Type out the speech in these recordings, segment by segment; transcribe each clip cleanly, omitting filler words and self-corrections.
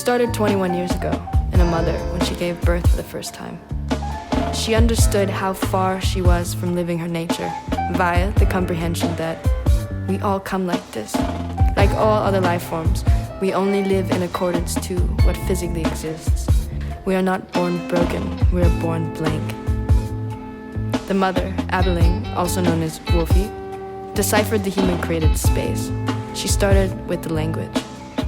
started 21 years ago in a mother when she gave birth for the first time. She understood how far she was from living her nature via the comprehension that we all come like this. Like all other life forms, we only live in accordance to what physically exists. We are not born broken, we are born blank. The mother, Adeling, also known as Wolfie, deciphered the human-created space. She started with the language.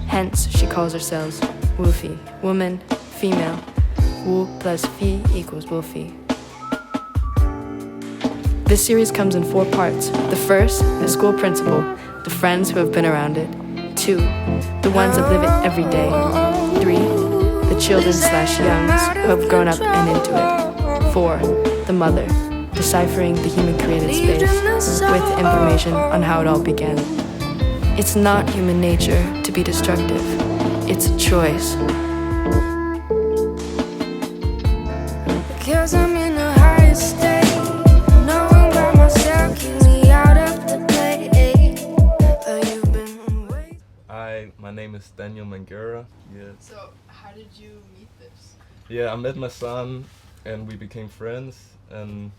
Hence, she calls herself Wolfie, woman, female. Wu plus Fi equals Wolfie. This series comes in 4 parts. The first, the school principal, the friends who have been around it. 2, the ones that live it every day. 3, the children/youngs who have grown up and into it. 4, the mother, deciphering the human-created space with information on how it all began. It's not human nature to be destructive. It's a choice. Because I'm in a higher state, knowing about myself keeps me out of the play. You've been waiting. Hi, my name is Daniel Mangera. Yeah. So, how did you meet this? Yeah, I met my son and we became friends, and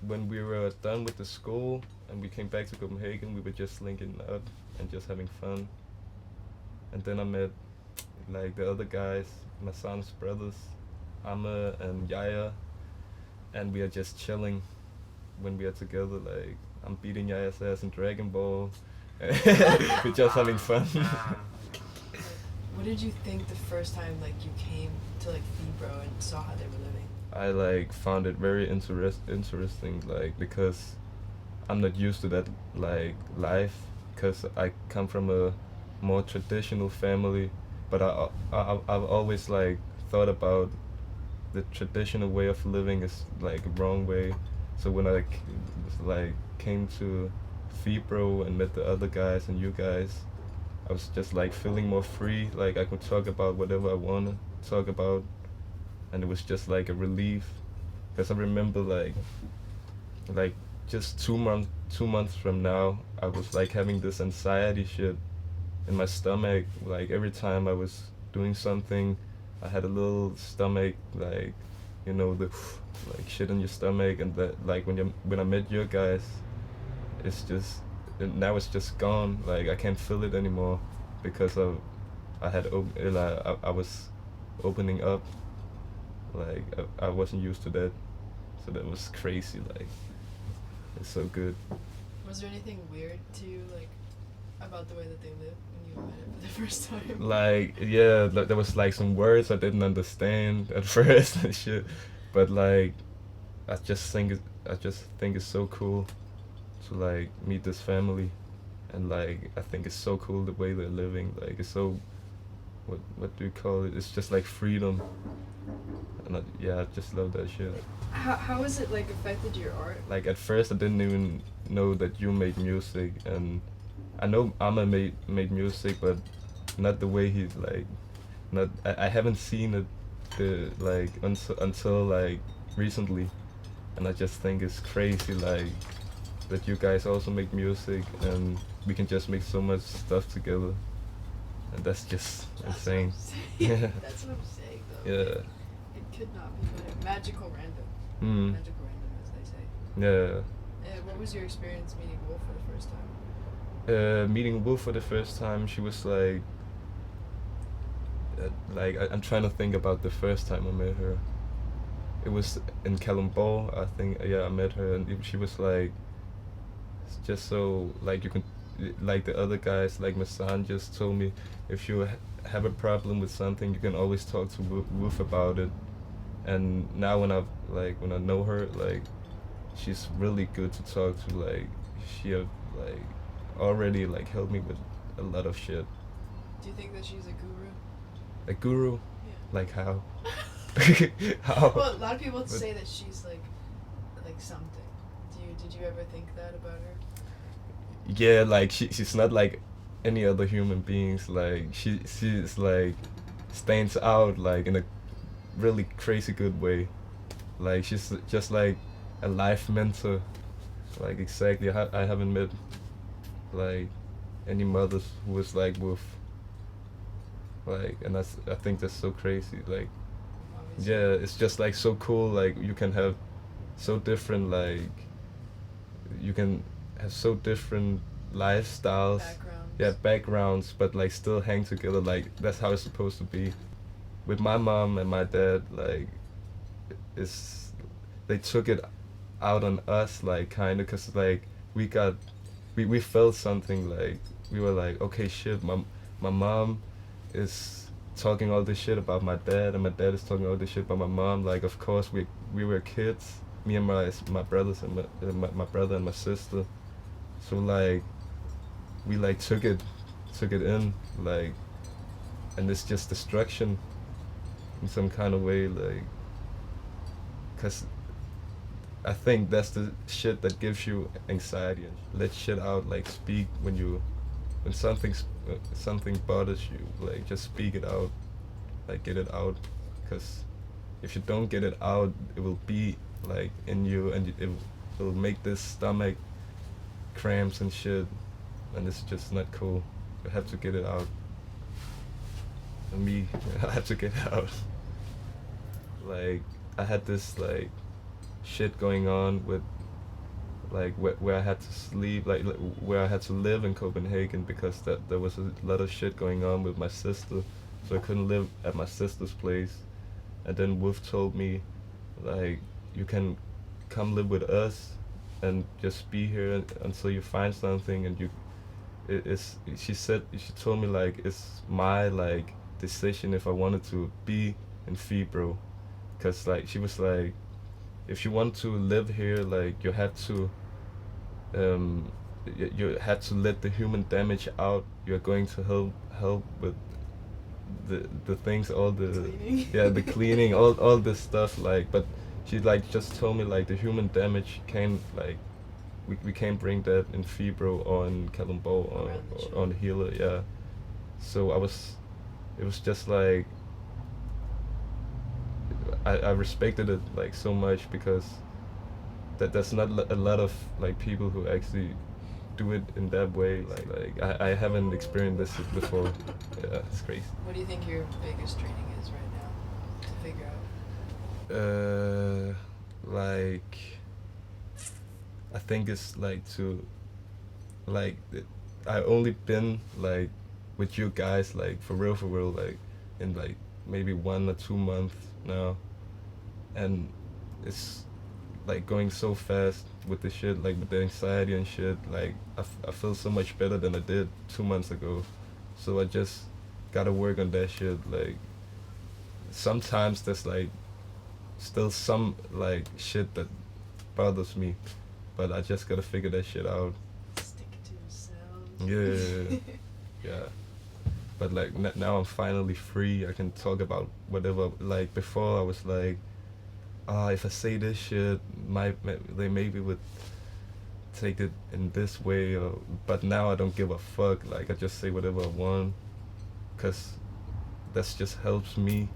when we were done with the school and we came back to Copenhagen, we were just linking up and just having fun. And then I met like the other guys, my son's brothers, Amma and Yaya, and we are just chilling when we are together. Like, I'm beating Yaya's ass in Dragon Ball. We're just having fun. What did you think the first time you came to Fibro and saw how they were living? I found it very interesting, because I'm not used to that life, because I come from a more traditional family, but I've always thought about the traditional way of living is a wrong way. So when I came to Fibro and met the other guys and you guys, I was just feeling more free. I could talk about whatever I want to talk about, and it was just a relief. Because I remember just 2 months from now, I was having this anxiety shit in my stomach. Every time I was doing something, I had a little stomach, the shit in your stomach, and that when I met you guys, it's just now it's just gone. I can't feel it anymore because I was opening up. I wasn't used to that, so that was crazy. It's so good. Was there anything weird to you, about the way that they live when you met it for the first time? There was some words I didn't understand at first and shit, but I just think it's so cool to meet this family, and I think it's so cool the way they're living. It's so, what do you call it? It's just freedom, and I just love that shit. How has it affected your art? At first I didn't even know that you made music, and I know Amma made music, but not the way he's I haven't seen it until recently, and I just think it's crazy that you guys also make music and we can just make so much stuff together, and that's just insane. Yeah. That's what I'm saying though. Yeah. It could not be better. Magical random. Mm. Magical random, as they say. Yeah. What was your experience meeting Wolf for the first time? Meeting Wolf for the first time, she was I'm trying to think about the first time I met her. It was in Kalundborg, I think. Yeah, I met her, and she was just so you can, the other guys, Masan just told me, if you have a problem with something, you can always talk to Wolf about it. And now when I know her, she's really good to talk to. She have already helped me with a lot of shit. Do you think that she's a guru? A guru? Yeah. How? How? Well, a lot of people say that she's like something. Did you ever think that about her? Yeah, she's not like any other human beings. She's stands out in a really crazy good way. She's just a life mentor. Exactly. I haven't met any mothers who was with Like, and I think that's so crazy. Like, Obviously. yeah, it's just like so cool. Like, you can have so different, like, you can have so different lifestyles, Backgrounds. yeah, backgrounds, but like still hang together. Like, that's how it's supposed to be. With my mom and my dad, like, it's they took it out on us, like, kind of, cause like we felt something. Like, we were like, okay, shit, my mom is talking all this shit about my dad, and my dad is talking all this shit about my mom. Like, of course we were kids, me and my brothers and my brother and my sister. So like we like took it in, like, and it's just destruction in some kind of way, like, cause I think that's the shit that gives you anxiety. Let shit out, like, speak when something bothers you, like, just speak it out, like, get it out, cause if you don't get it out, it will be like in you, and it will make this stomach cramps and shit, and it's just not cool. You have to get it out. And me, I have to get it out. Like, I had this, like, shit going on with, like, where I had to sleep, like where I had to live in Copenhagen, because there was a lot of shit going on with my sister, so I couldn't live at my sister's place. And then Wolf told me, like, you can come live with us and just be here until you find something. And she told me, like, it's my, like, decision if I wanted to be in Fibro, because, like, she was like, if you want to live here, like, you have to you have to let the human damage out. You're going to help with the things, all the Cleaning. yeah, the cleaning, all this stuff, like, but she, like, just told me, like, the human damage can't, like, we can't bring that in Fibro or in Kalundborg or on Healer, yeah. So it was just like, I respected it, like, so much, because there's not a lot of, like, people who actually do it in that way. Like I haven't experienced this before. Yeah, it's crazy. What do you think your biggest training is right now to figure out? Like, I think it's like I only been, like, with you guys, like, for real, like, in, like, maybe 1 or 2 months now, and it's, like, going so fast with the shit, like, with the anxiety and shit. Like, I feel so much better than I did 2 months ago, so I just gotta work on that shit. Like, sometimes there's, like, still some, like, shit that bothers me, but I just gotta figure that shit out. Stick to yourself. Yeah. Yeah. But, like, now I'm finally free. I can talk about whatever. Like, before I was like, if I say this shit, they maybe would take it in this way, but now I don't give a fuck. Like, I just say whatever I want, cause that just helps me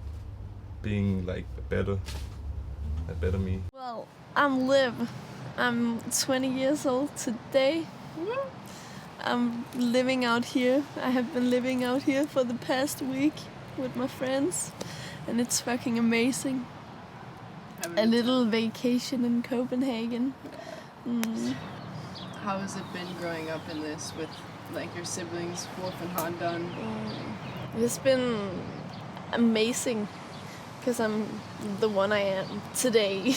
being, like, a better me. Well, I'm Liv. I'm 20 years old today. I'm living out here. I have been living out here for the past week with my friends, and it's fucking amazing. A little vacation in Copenhagen. How has it been growing up in this with, like, your siblings, Wolf and Handan? It's been amazing because I'm the one I am today.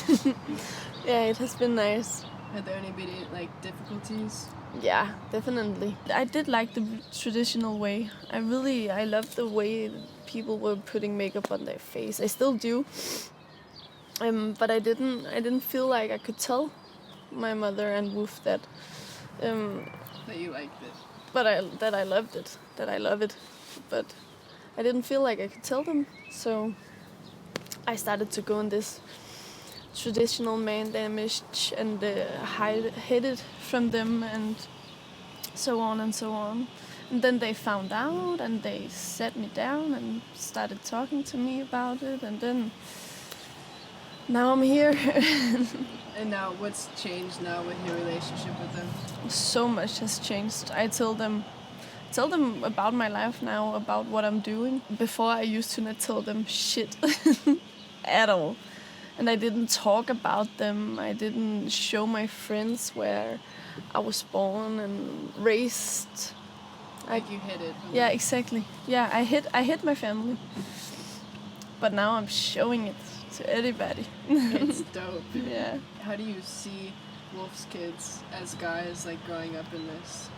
Yeah, it has been nice. Had there any been, like, difficulties? Yeah, definitely. I did like the traditional way. I loved the way people were putting makeup on their face. I still do. But I didn't feel like I could tell my mother and Wolf that That you liked it? that I loved it, that I love it. But I didn't feel like I could tell them, so I started to go in this traditional man damage and hide it from them, and so on and so on. And then they found out, and they sat me down and started talking to me about it, and then now I'm here. And now, what's changed now with your relationship with them? So much has changed. I tell tell them about my life now, about what I'm doing. Before I used to not tell them shit at all. And I didn't talk about them. I didn't show my friends where I was born and raised. Like you hid it. Yeah, exactly. Yeah, I hid my family. But now I'm showing it to everybody. It's dope. Yeah. How do you see Wolf's kids as guys like growing up in this?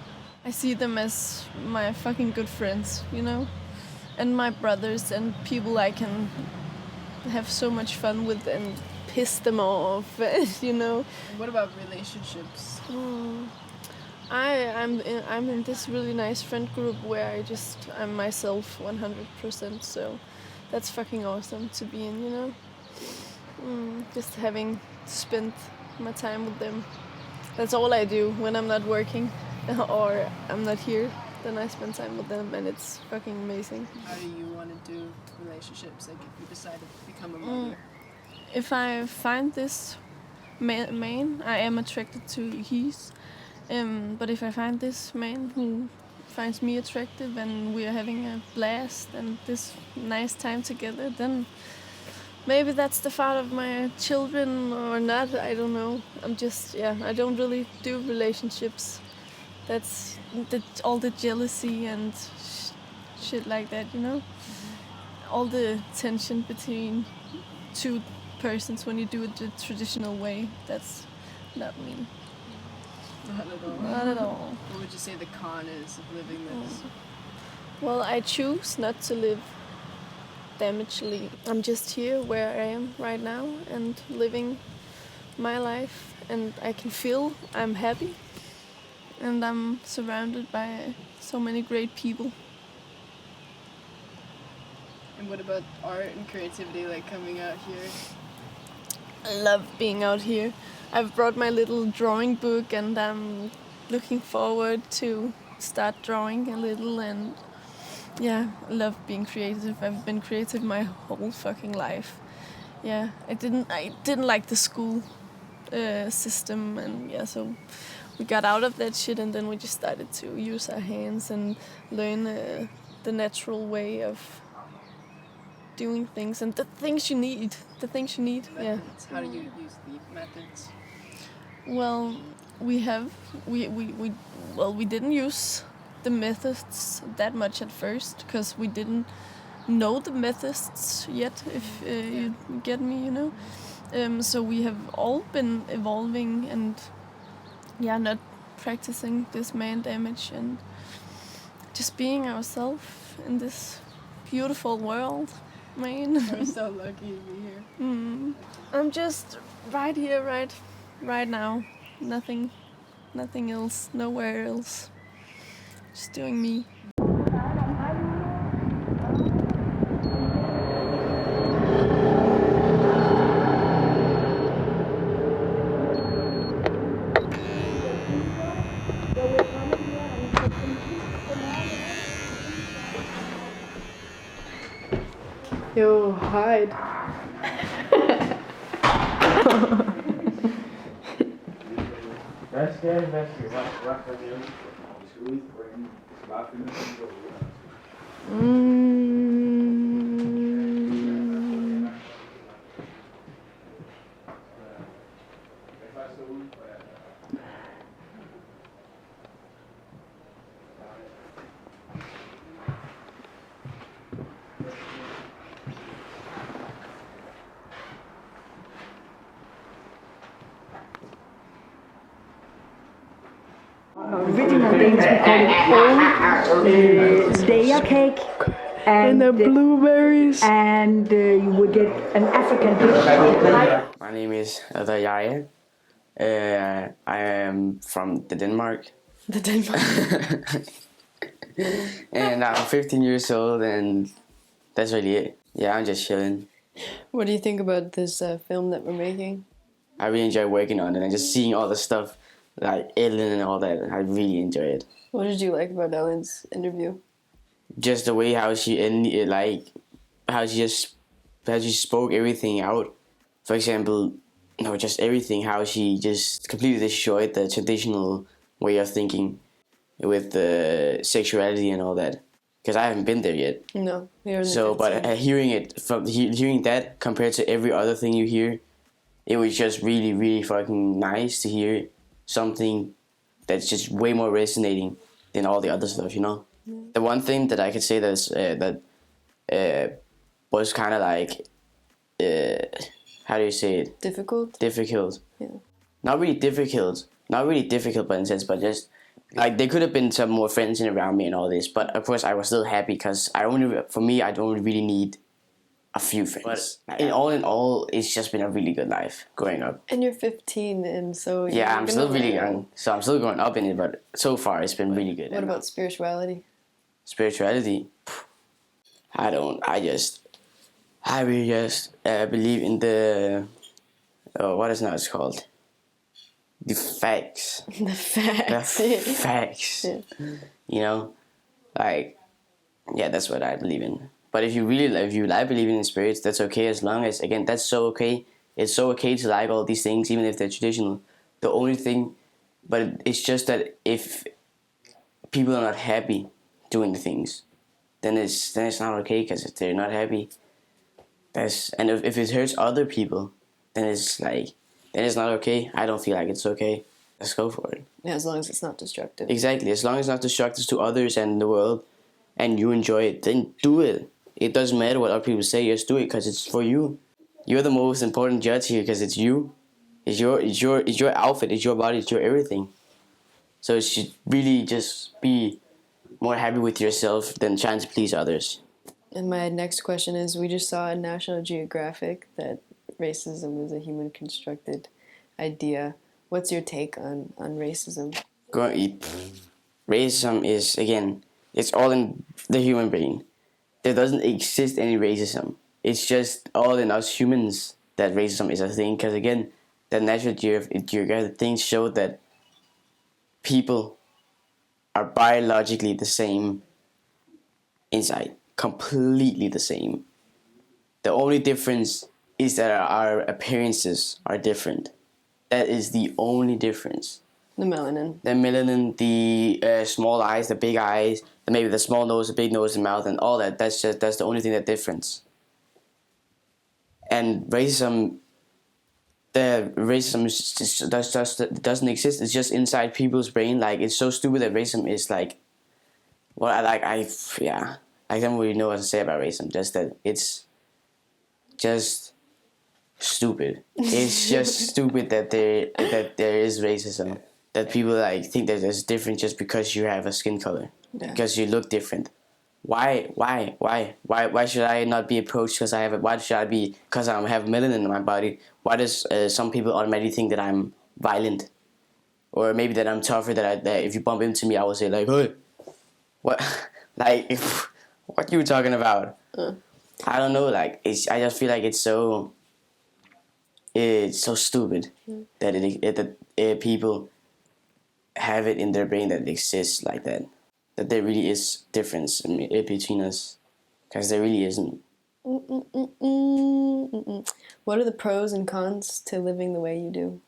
I see them as my fucking good friends, you know? And my brothers and people I can have so much fun with and piss them off, you know? And what about relationships? I'm in this really nice friend group where I'm myself 100%, so that's fucking awesome to be in, you know? Just having spent my time with them. That's all I do when I'm not working or I'm not here. Then I spend time with them and it's fucking amazing. How do you want to do relationships? Like if you decide to become a mother? If I find this man I am attracted to, but if I find this man who finds me attractive and we are having a blast and this nice time together, then maybe that's the father of my children or not, I don't know. I don't really do relationships. That's all the jealousy and shit like that, you know? All the tension between two persons when you do it the traditional way, that's not me. Not at all. Not at all. What would you say the con is of living this? Well, I choose not to live damagedly. I'm just here where I am right now and living my life, and I can feel I'm happy and I'm surrounded by so many great people. And what about art and creativity, like coming out here? I love being out here. I've brought my little drawing book and I'm looking forward to start drawing a little, and yeah, I love being creative. I've been creative my whole fucking life. Yeah, I didn't like the school system, and yeah, so we got out of that shit and then we just started to use our hands and learn the natural way of doing things and the things you need. Yeah. Methods. How do you use the methods? Well, we didn't use the methods that much at first because we didn't know the methods yet, if you get me, you know. So we have all been evolving and not practicing this man damage and just being ourselves in this beautiful world, man. We're so lucky to be here. I'm just right here, right now. Nothing else, nowhere else. Just doing me. Yo, hide. Original Danish, we call it old Daya cake. And the blueberries. And you would get an African dish. My name is Adayaya. I am from Denmark. And I'm 15 years old, and that's really it. Yeah, I'm just chilling. What do you think about this film that we're making? I really enjoy working on it and just seeing all the stuff like Ellen and all that. I really enjoy it. What did you like about Ellen's interview? Just the way how she ended, like how she spoke everything out. For example, just everything. How she just completely destroyed the traditional way of thinking. with the sexuality and all that, because I haven't been there yet. No, you're in the So, but 15. hearing that compared to every other thing you hear, it was just really, really fucking nice to hear something that's just way more resonating than all the other stuff, you know. The one thing that I could say was kind of like, how do you say it? Difficult? Difficult. Yeah. Not really difficult, but in a sense, but just like there could have been some more friends around me and all this, but of course I was still happy because I don't really need a few friends. But in all, it's just been a really good life growing up. And you're 15, and so Yeah, I'm gonna still really learn. young, so I'm still growing up in it, but so far it's been really good. What about spirituality? Spirituality? I really just believe in the what is now it's called, the facts. The facts. The facts. Yeah. You know, like, yeah, that's what I believe in. But if you like believing in spirits, that's okay, as long as, again, that's so okay. It's so okay to like all these things, even if they're traditional. The only thing, but it's just that if people are not happy doing the things, then it's not okay, because if they're not happy, and if it hurts other people, then it's not okay. I don't feel like it's okay. Let's go for it. Yeah, as long as it's not destructive. Exactly. As long as it's not destructive to others and the world, and you enjoy it, then do it. It doesn't matter what other people say. Just do it because it's for you. You're the most important judge here because it's you. It's your outfit. It's your body. It's your everything. So you should really just be more happy with yourself than trying to please others. And my next question is, we just saw in National Geographic that racism is a human constructed idea. What's your take on racism? Racism is, again, it's all in the human brain. There doesn't exist any racism. It's just all in us humans that racism is a thing. Because again, the National Geographic things show that people are biologically the same inside. Completely the same. The only difference is that our appearances are different. That is the only difference. The melanin. The melanin, the small eyes, the big eyes, maybe the small nose, the big nose, the mouth, and all that. That's the only thing that difference. And racism doesn't exist. It's just inside people's brain. Like, it's so stupid that racism is like, I don't really know what to say about racism. Just that it's just stupid. It's just stupid that there is racism. That people like think that there's different just because you have a skin color, because you look different. Why should I not be approached because I have it? Why should I be because I have melanin in my body? Why does some people automatically think that I'm violent, or maybe that I'm tougher? That if you bump into me, I will say like, hey, what, like, what you talking about? I don't know. Like, I just feel like it's so stupid that people have it in their brain that it exists like that. That there really is difference between us, because there really isn't. What are the pros and cons to living the way you do?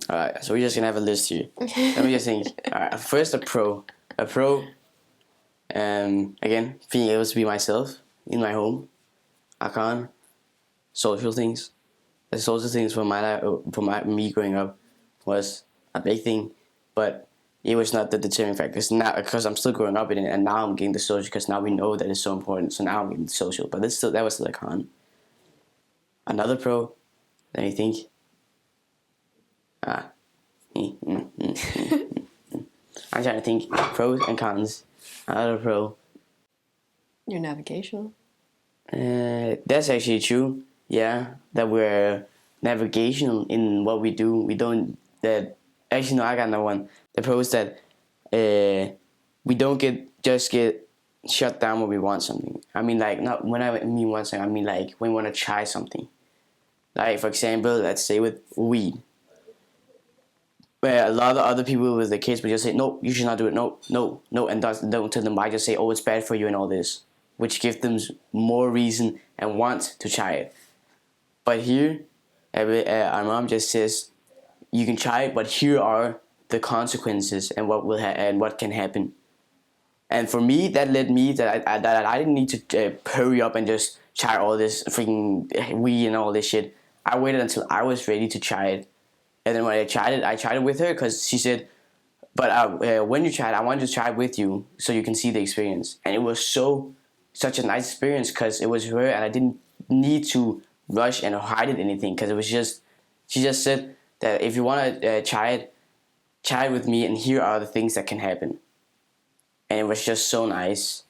All right, so we're just gonna have a list here. Let me just think. All right, first a pro. Again, being able to be myself in my home. A con, social things. The social things for me growing up was a big thing, but it was not the determining factor. Because I'm still growing up in it, and now I'm getting the social, because now we know that it's so important. So now I'm getting the social, but that was still a con. Another pro, let me think. I'm trying to think pros and cons. Another pro. You're navigational. That's actually true. Yeah, that we're navigational in what we do. We don't that. Actually, no, I got another one. The pro is that we don't get shut down when we want something. I mean, like, not when I mean want something. I mean, like, when we want to try something. Like, for example, let's say with weed, where a lot of other people with the kids would just say, no, you should not do it. No, and don't tell them why. Just say, oh, it's bad for you and all this, which gives them more reason and want to try it. But here, our mom just says, you can try it, but here are the consequences and what can happen. And for me, that led me that I didn't need to hurry up and just try all this freaking weed and all this shit. I waited until I was ready to try it. And then when I tried it with her because she said, but when you try it, I want you to try it with you so you can see the experience. And it was such a nice experience because it was her and I didn't need to rush and hide it anything because it was just, she just said that if you want to try it with me and here are the things that can happen. And it was just so nice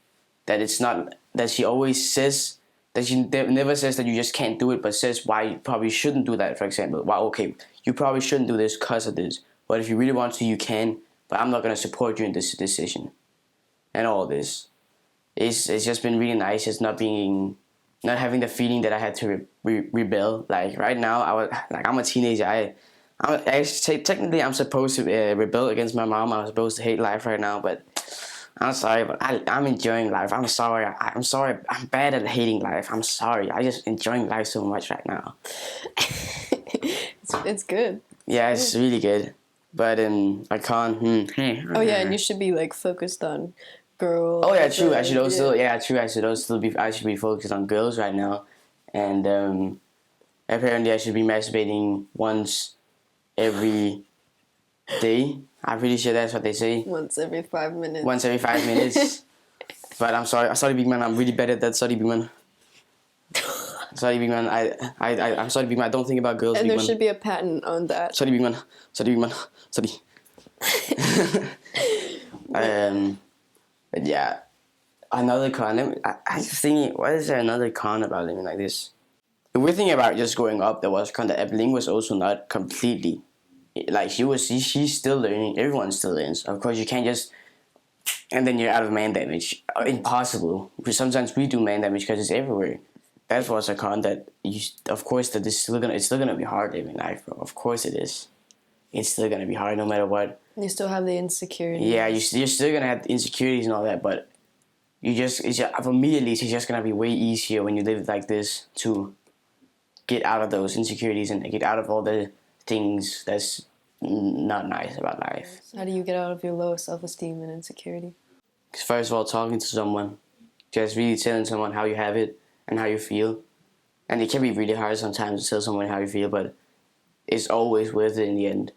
that it's not that she always says that she never says that you just can't do it, but says why you probably shouldn't do that. For example, why okay, you probably shouldn't do this because of this, but if you really want to, you can. But I'm not gonna support you in this decision, and all this. It's just been really nice. Just not having the feeling that I had to rebel. Like right now, I'm a teenager. Technically I'm supposed to rebel against my mom. I'm supposed to hate life right now, but I'm sorry, but I'm enjoying life. I'm sorry. I'm sorry. I'm bad at hating life. I'm sorry. I just enjoying life so much right now. It's good. Yeah, it's really good. But I can't. Oh yeah, and you should be like focused on girls. Oh yeah, true. I should also be focused on girls right now, and apparently I should be masturbating once every day. I'm pretty sure that's what they say. Once every 5 minutes. Once every 5 minutes. But I'm sorry, big man. I'm really bad at that. Sorry, big man. Sorry, big man. I'm sorry, big man. I don't think about girls. And big there man. should be a patent on that. Sorry, big man. Sorry, big man. Sorry. But yeah, another con. I just thinking, what is there another con about living like this? The weird thing about just growing up, there was con that Evelyn was also not completely. Like she's still learning. Everyone still learns. Of course, you can't just, and then you're out of man damage. Impossible. Because sometimes we do man damage because it's everywhere. That was a con that of course that it's still gonna be hard living life, bro. Of course it is. It's still gonna be hard no matter what. You still have the insecurities. Yeah, you're still gonna have insecurities and all that, but for me at least, it's just gonna be way easier when you live like this to get out of those insecurities and get out of all the things that's not nice about life. How do you get out of your low self-esteem and insecurity? First of all, talking to someone, just really telling someone how you have it and how you feel. And it can be really hard sometimes to tell someone how you feel, but it's always worth it in the end.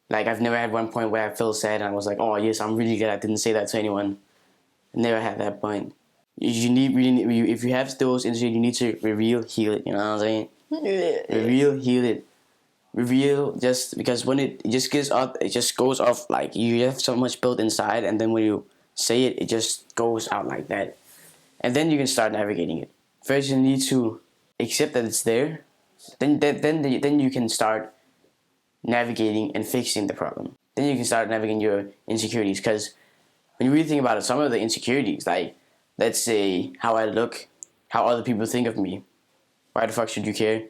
Like, I've never had one point where I felt sad and I was like, oh yes, I'm really glad I didn't say that to anyone. I never had that point. If you have those insecurities, you need to heal it, you know what I'm saying? Heal it. Reveal, just because when it just gets up, it just goes off, like you have so much built inside, and then when you say it, it just goes out like that. And then you can start navigating it. First, you need to accept that it's there. Then you can start navigating and fixing the problem. Then you can start navigating your insecurities. Because when you really think about it, some of the insecurities, like let's say how I look, how other people think of me. Why the fuck should you care?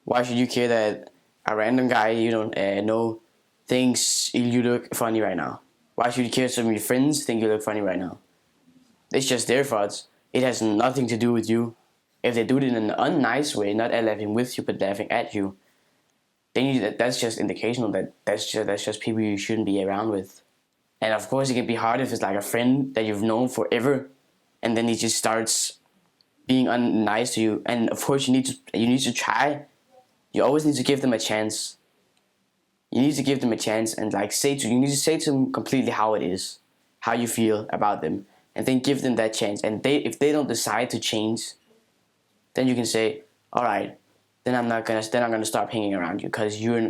Why should you care that a random guy you don't know thinks you look funny right now? Why should you care some of your friends think you look funny right now? It's just their thoughts. It has nothing to do with you. If they do it in an unnice way, not laughing with you but laughing at you, then that's just indicational that that's just people you shouldn't be around with. And of course, it can be hard if it's like a friend that you've known forever, and then he just starts being unnice to you. And of course, you need to try. You always need to give them a chance. You need to give them a chance and you need to say to them completely how it is, how you feel about them, and then give them that chance. And if they don't decide to change, then you can say, all right, then I'm gonna stop hanging around you because you're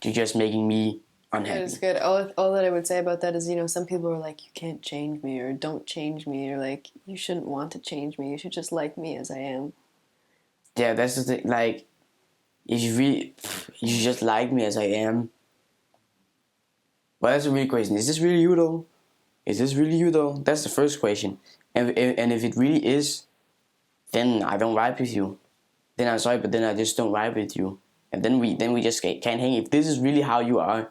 just making me unhappy. That is good. All that I would say about that is, some people are like, you can't change me, or don't change me, or like, you shouldn't want to change me. You should just like me as I am. Yeah, that's the thing. Like, if you just like me as I am. Well, that's a real question. Is this really you though? Is this really you though? That's the first question. And if it really is, then I don't vibe with you. Then I'm sorry, but then I just don't vibe with you. And then we just can't hang. If this is really how you are,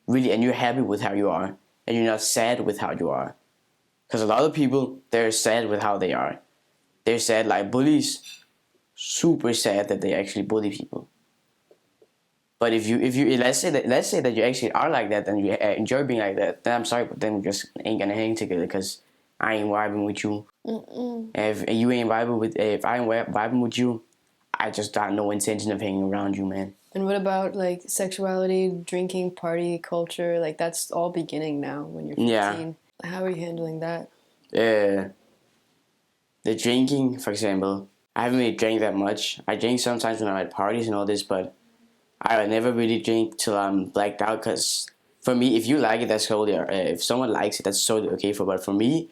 really, and you're happy with how you are, and you're not sad with how you are. Because a lot of people, they're sad with how they are. They're sad like bullies. Super sad that they actually bully people. But if you let's say that you actually are like that and you enjoy being like that, then I'm sorry, but then we just ain't gonna hang together because I ain't vibing with you. Mm-mm. If you ain't vibing with, if I ain't vibing with you, I just got no intention of hanging around you, man. And what about like sexuality, drinking, party culture? Like that's all beginning now when you're 15. Yeah. How are you handling that? The drinking, for example, I haven't really drank that much. I drink sometimes when I'm at parties and all this, but I never really drink till I'm blacked out. Cause for me, if you like it, that's totally. If someone likes it, that's totally okay for. But for me,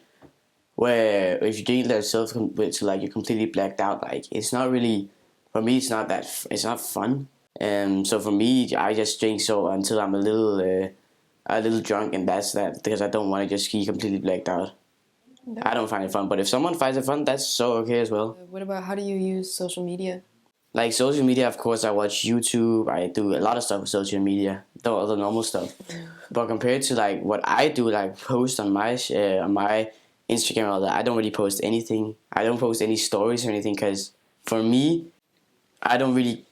where if you drink yourself to like you're completely blacked out, like it's not really. For me, it's not that. It's not fun. So for me, I just drink so until I'm a little drunk, and that's that because I don't want to just be completely blacked out. I don't find it fun, but if someone finds it fun, that's so okay as well. What about how do you use social media? Like social media, of course, I watch YouTube. I do a lot of stuff with social media, the normal stuff. But compared to like what I do, like post on my Instagram and all that, I don't really post anything. I don't post any stories or anything because for me, I don't really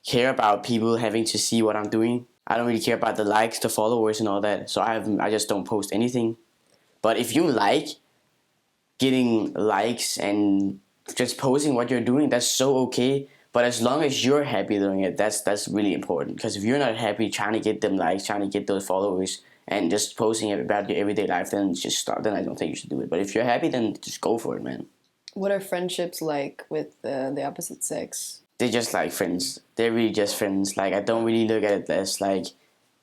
care about people having to see what I'm doing. I don't really care about the likes, the followers, and all that. So I just don't post anything. But if you like getting likes and just posting what you're doing, that's so okay. But as long as you're happy doing it, that's really important. Because if you're not happy trying to get them likes, trying to get those followers, and just posting about your everyday life, then just start. Then I don't think you should do it. But if you're happy, then just go for it, man. What are friendships like with the opposite sex? They're just like friends. They're really just friends. Like I don't really look at it as like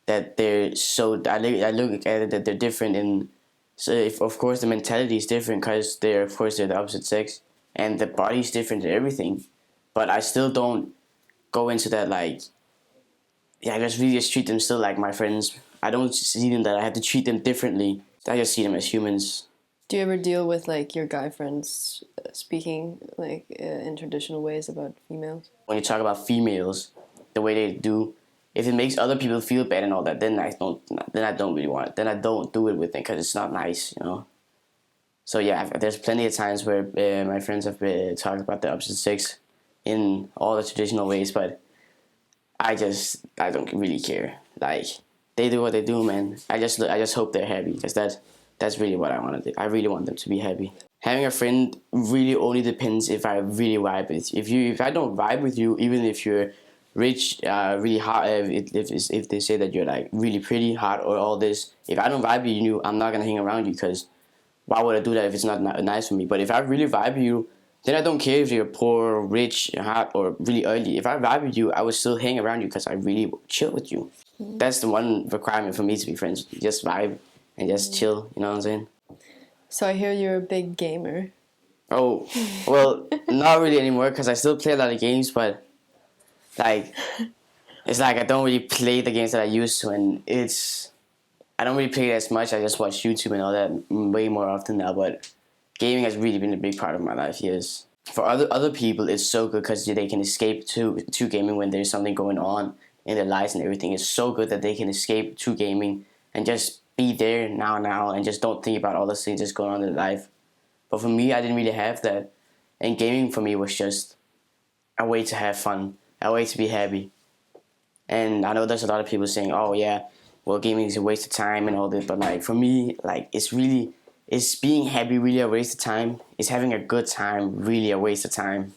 that they're so. I look at it that they're different in. So if of course the mentality is different because they're the opposite sex and the body's different and everything, but I still don't go into that like. Yeah, I just treat them still like my friends. I don't see them that I have to treat them differently. I just see them as humans. Do you ever deal with like your guy friends speaking like in traditional ways about females? When you talk about females, the way they do, if it makes other people feel bad and all that, then I don't really want it. Then I don't do it with them because it's not nice, you know. So yeah, there's plenty of times where my friends have talked about the opposite sex in all the traditional ways, but I don't really care. Like they do what they do, man. I just hope they're happy because that's really what I want to do. I really want them to be happy. Having a friend really only depends if I really vibe with you. If I don't vibe with you, even if you're rich, really hot, if they say that you're like really pretty, hot, or all this, if I don't vibe with you, I'm not gonna hang around you because why would I do that if it's not nice for me? But if I really vibe with you, then I don't care if you're poor, rich, hot, or really ugly. If I vibe with you, I would still hang around you because I really chill with you. That's the one requirement for me to be friends. Just vibe and just chill, you know what I'm saying? So I hear you're a big gamer. Oh, well, not really anymore because I still play a lot of games, but like, it's like I don't really play the games that I used to, and I don't really play it as much. I just watch YouTube and all that way more often now, but gaming has really been a big part of my life, yes. For other people, it's so good because they can escape to gaming when there's something going on in their lives and everything. It's so good that they can escape to gaming and just be there now and just don't think about all the things that's going on in their life. But for me, I didn't really have that. And gaming for me was just a way to have fun, a way to be happy. And I know there's a lot of people saying, oh yeah, well, gaming is a waste of time and all this. But like for me, like is being happy really a waste of time? Is having a good time really a waste of time?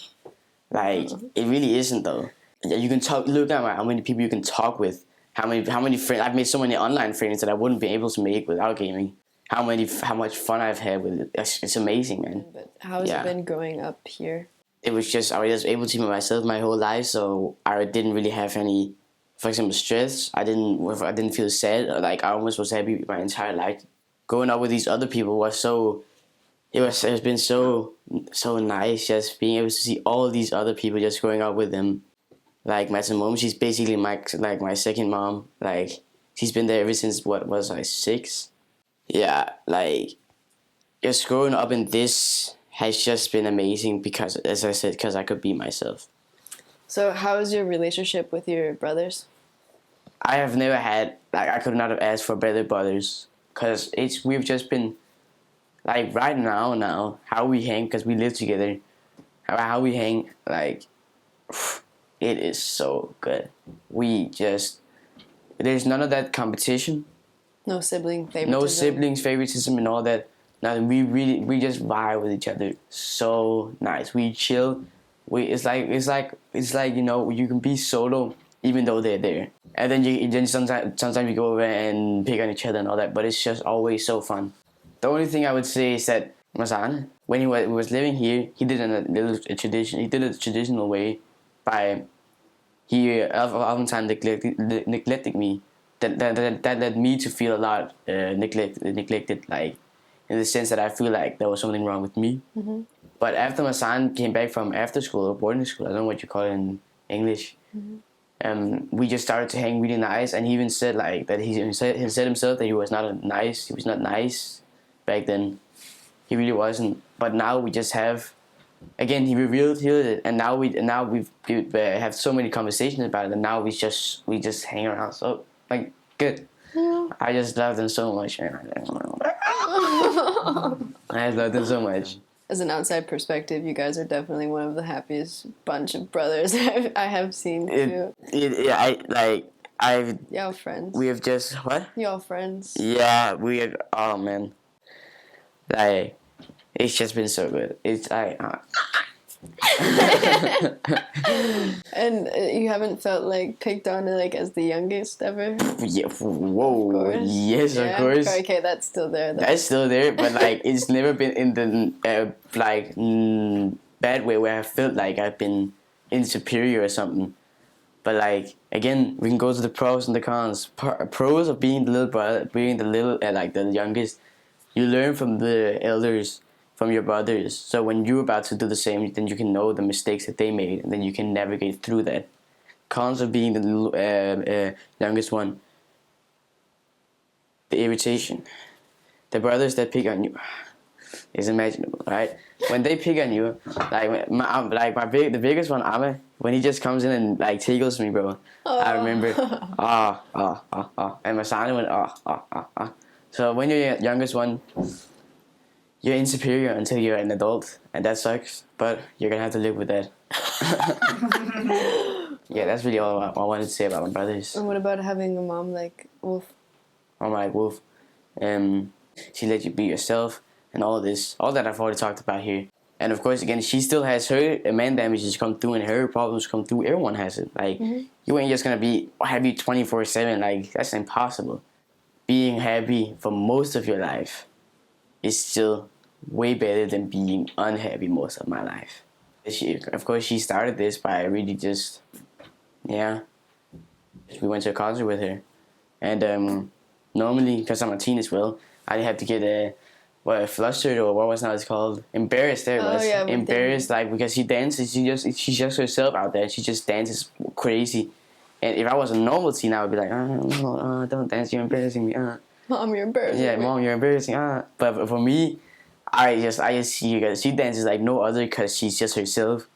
Like it really isn't though. You can look at how many people you can talk with. How many friends I've made so many online friends that I wouldn't be able to make without gaming. How much fun I've had with it. It's amazing, man. But how has it been growing up here? It was just I was able to be myself my whole life, so I didn't really have any, for example, stress. I didn't feel sad. Like I almost was happy my entire life. Growing up with these other people was so. It's been so nice just being able to see all these other people just growing up with them. Like my mom, she's basically my second mom. Like she's been there ever since what was I 6? Yeah, like just growing up in this has just been amazing because, as I said, because I could be myself. So how is your relationship with your brothers? I have never had I could not have asked for better brothers because we've just been like right now how we hang because we live together. How we hang like. It is so good. There's none of that competition. No sibling favoritism. No siblings favoritism and all that. Nothing. We just vibe with each other. So nice. We chill. It's like you can be solo even though they're there. And then sometimes you go over and pick on each other and all that. But it's just always so fun. The only thing I would say is that Masan, when he was living here, he did a tradition. He did it a traditional way by he oftentimes neglected me. That led me to feel a lot neglected, like in the sense that I feel like there was something wrong with me. Mm-hmm. But after my son came back from after school or boarding school, I don't know what you call it in English. Mm-hmm. We just started to hang really nice, and he even said like that he said himself that he was not nice back then. He really wasn't. But now we just have. Again, he revealed it, and now we have so many conversations about it, and now we just hang around. So like good. Yeah. I just love them so much, man. I just love them so much. As an outside perspective, you guys are definitely one of the happiest bunch of brothers I have seen too. Y'all friends. We have just what? Y'all friends. Yeah, we have. Oh man, like it's just been so good. It's And you haven't felt like picked on like as the youngest ever? Yeah. Whoa. Yes, Yeah? of course. Okay, that's still there. That's still there, but like it's never been in the bad way where I felt like I've been insecure or something. But like again, we can go to the pros and the cons. Pros of being the little brother, being the youngest. You learn from the elders, from your brothers. So when you're about to do the same, then you can know the mistakes that they made, and then you can navigate through that. Cons of being the youngest one. The irritation. The brothers that pick on you is imaginable, right? When they pick on you, the biggest one, Ame, when he just comes in and like tickles me, bro. I remember, and my son went, So when you're the youngest one, you're insecure until you're an adult, and that sucks. But you're gonna have to live with that. Yeah, that's really all I wanted to say about my brothers. And what about having a mom like Wolf? I'm like Wolf. She let you be yourself, and all that I've already talked about here. And of course, again, she still has her man damages come through, and her problems come through. Everyone has it. Like you ain't just gonna be happy 24/7. Like that's impossible. Being happy for most of your life is still way better than being unhappy most of my life. She started this by really just, we went to a concert with her, and normally because I'm a teen as well, I have to get flustered or what was now it's called, embarrassed. There it was. Yeah, embarrassed, like because she dances, she's just herself out there. She just dances crazy. And if I was a normal teen, I would be like, don't dance, you're embarrassing me. Mom, you're embarrassing. Yeah, Mom, you're embarrassing. But for me, I just see her guys. She dances like no other because she's just herself,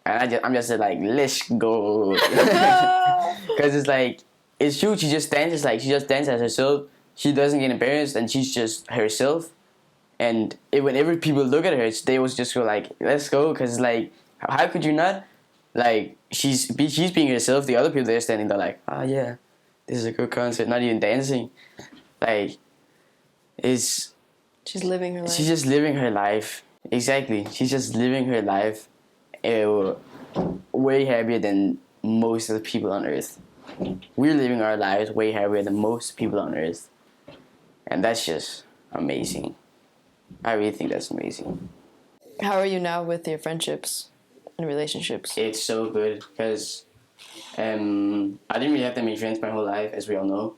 and I'm just like, let's go. Because it's like it's true. She just dances as herself. She doesn't get embarrassed, and she's just herself. And whenever people look at her, they always just go like, let's go, because like, how could you not? Like she's being herself. The other people they're standing there like, yeah, this is a good concert. Not even dancing, like she's living her life. She's just living her life. Exactly, she's just living her life, way happier than most of the people on earth. We're living our lives way happier than most people on earth, and that's just amazing. I really think that's amazing. How are you now with your friendships and relationships? It's so good because I didn't really have that many friends my whole life, as we all know.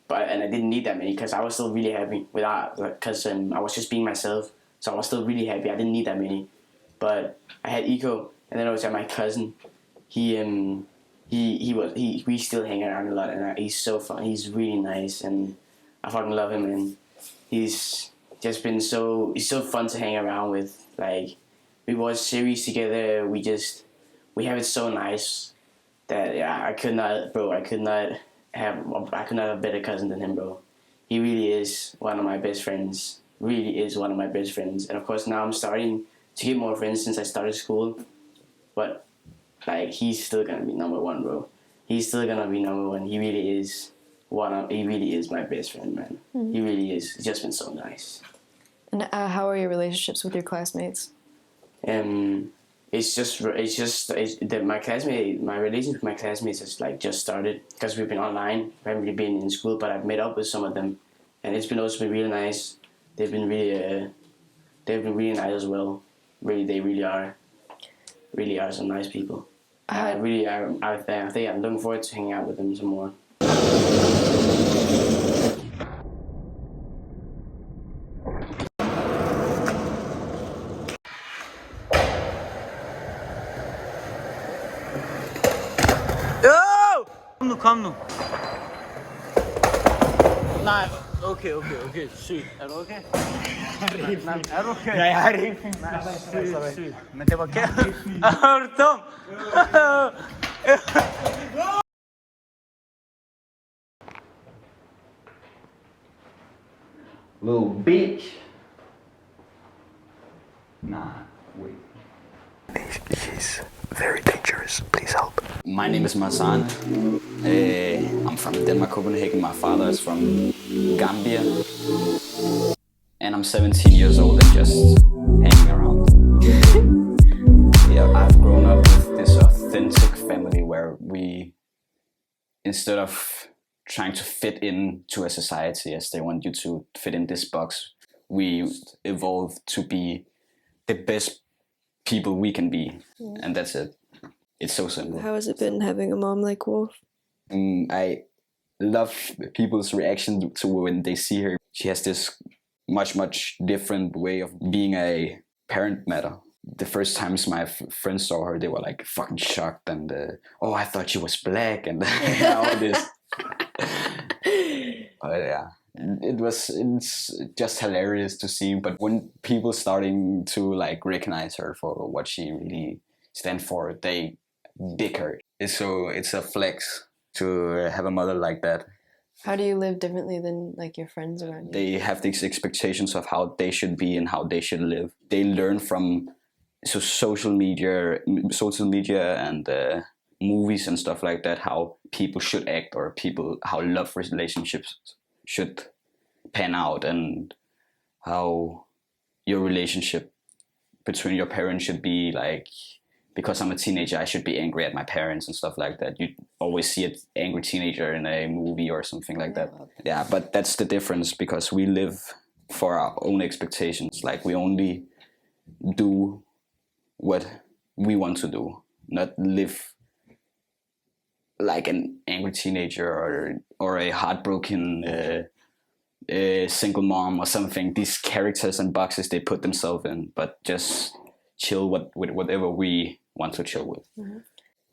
But I didn't need that many because I was still really happy because I was just being myself, so I was still really happy. I didn't need that many, but I had Eco, and then I was had my cousin. We still hang around a lot, and he's so fun. He's really nice, and I fucking love him, and he's just been he's so fun to hang around with. Like we watch series together. We have it so nice that I could not have a better cousin than him, bro. He really is one of my best friends. Really is one of my best friends. And of course now I'm starting to get more friends since I started school. But like he's still gonna be number one, bro. He's still gonna be number one. He really is my best friend, man. He really is. It's just been so nice. And how are your relationships with your classmates? My relationship with my classmates has like just started because we've been online. We haven't really been in school, but I've met up with some of them, and it's been really nice. They've been really nice as well. They really are some nice people. I think I'm looking forward to hanging out with them some more. Kom nu. Nej, okay, sygt. Er du okay? Nej, er du okay? Ja, jeg er helt fint. Nej, sygt. Men det var kæft. Er du dum? Little bitch. Nah, wait. She's very dangerous. Please help. My name is Marsan. I'm from Denmark, Copenhagen. My father is from Gambia. And I'm 17 years old and just hanging around. Yeah, I've grown up with this authentic family where we, instead of trying to fit into a society as they want you to fit in this box, we evolved to be the best people we can be. And that's it. It's so simple. How has it been having a mom like Wolf? I love people's reaction to when they see her. She has this much different way of being a parent matter. The first times my friends saw her, they were like fucking shocked and oh, I thought she was black and all this. Yeah, it's just hilarious to see. But when people starting to like recognize her for what she really stands for, they dig her. It's a flex to have a mother like that. How do you live differently than like your friends around you? They have these expectations of how they should be and how they should live. They learn from social media and movies and stuff like that, how people should act or how love relationships should pan out, and how your relationship between your parents should be like. Because I'm a teenager, I should be angry at my parents and stuff like that. You always see an angry teenager in a movie or something like that. Yeah, but that's the difference, because we live for our own expectations. Like, we only do what we want to do, not live like an angry teenager or a heartbroken single mom or something. These characters and boxes they put themselves in, but just chill with whatever we want to chill with. Mm-hmm.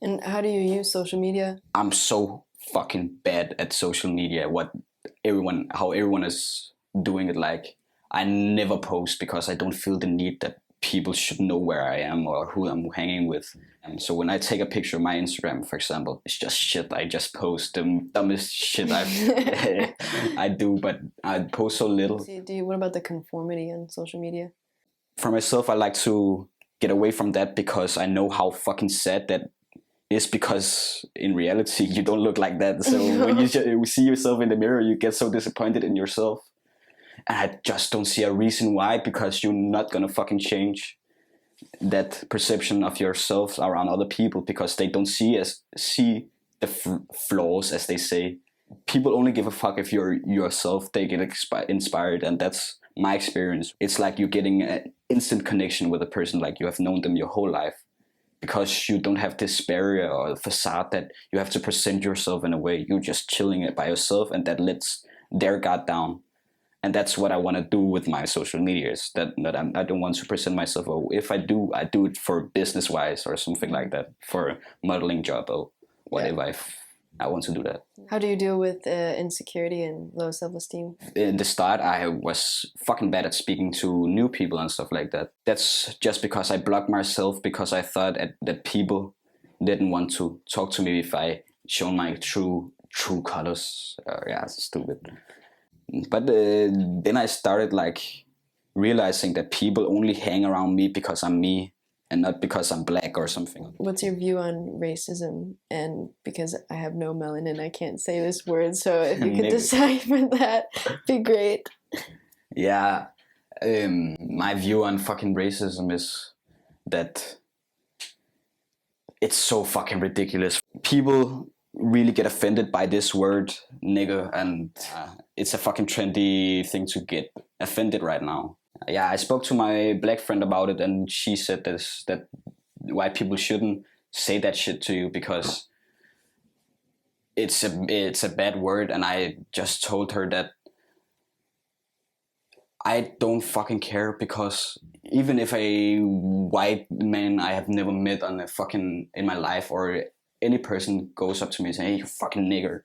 And how do you use social media? I'm so fucking bad at social media. How everyone is doing it. Like, I never post because I don't feel the need that people should know where I am or who I'm hanging with. And so when I take a picture of my Instagram, for example, it's just shit. I just post the dumbest shit I do, but I post so little. What about the conformity on social media? For myself, I like to get away from that because I know how fucking sad that is, because in reality, you don't look like that. So when you see yourself in the mirror, you get so disappointed in yourself. And I just don't see a reason why, because you're not gonna fucking change that perception of yourself around other people, because they don't see the flaws, as they say. People only give a fuck if you're yourself. They get inspired, and that's my experience. It's like you're getting an instant connection with a person, like you have known them your whole life, because you don't have this barrier or facade that you have to present yourself in a way. You're just chilling it by yourself, and that lets their guard down. And that's what I want to do with my social media, is that I don't want to present myself, or if I do it for business-wise or something like that, for a modeling job or whatever. Yeah. I want to do that. How do you deal with insecurity and low self-esteem? In the start, I was fucking bad at speaking to new people and stuff like that. That's just because I blocked myself, because I thought that people didn't want to talk to me if I showed my true colors. Yeah, it's stupid. But then I started like realizing that people only hang around me because I'm me, and not because I'm black or something. What's your view on racism? And because I have no melanin, I can't say this word, so if you could decipher that, be great. Yeah, My view on fucking racism is that it's so fucking ridiculous. People really get offended by this word, nigger, and it's a fucking trendy thing to get offended right now. Yeah, I spoke to my black friend about it, and she said that white people shouldn't say that shit to you because it's a bad word, and I just told her that I don't fucking care, because even if a white man I have never met in my life, or any person goes up to me and says, "Hey, you fucking nigger,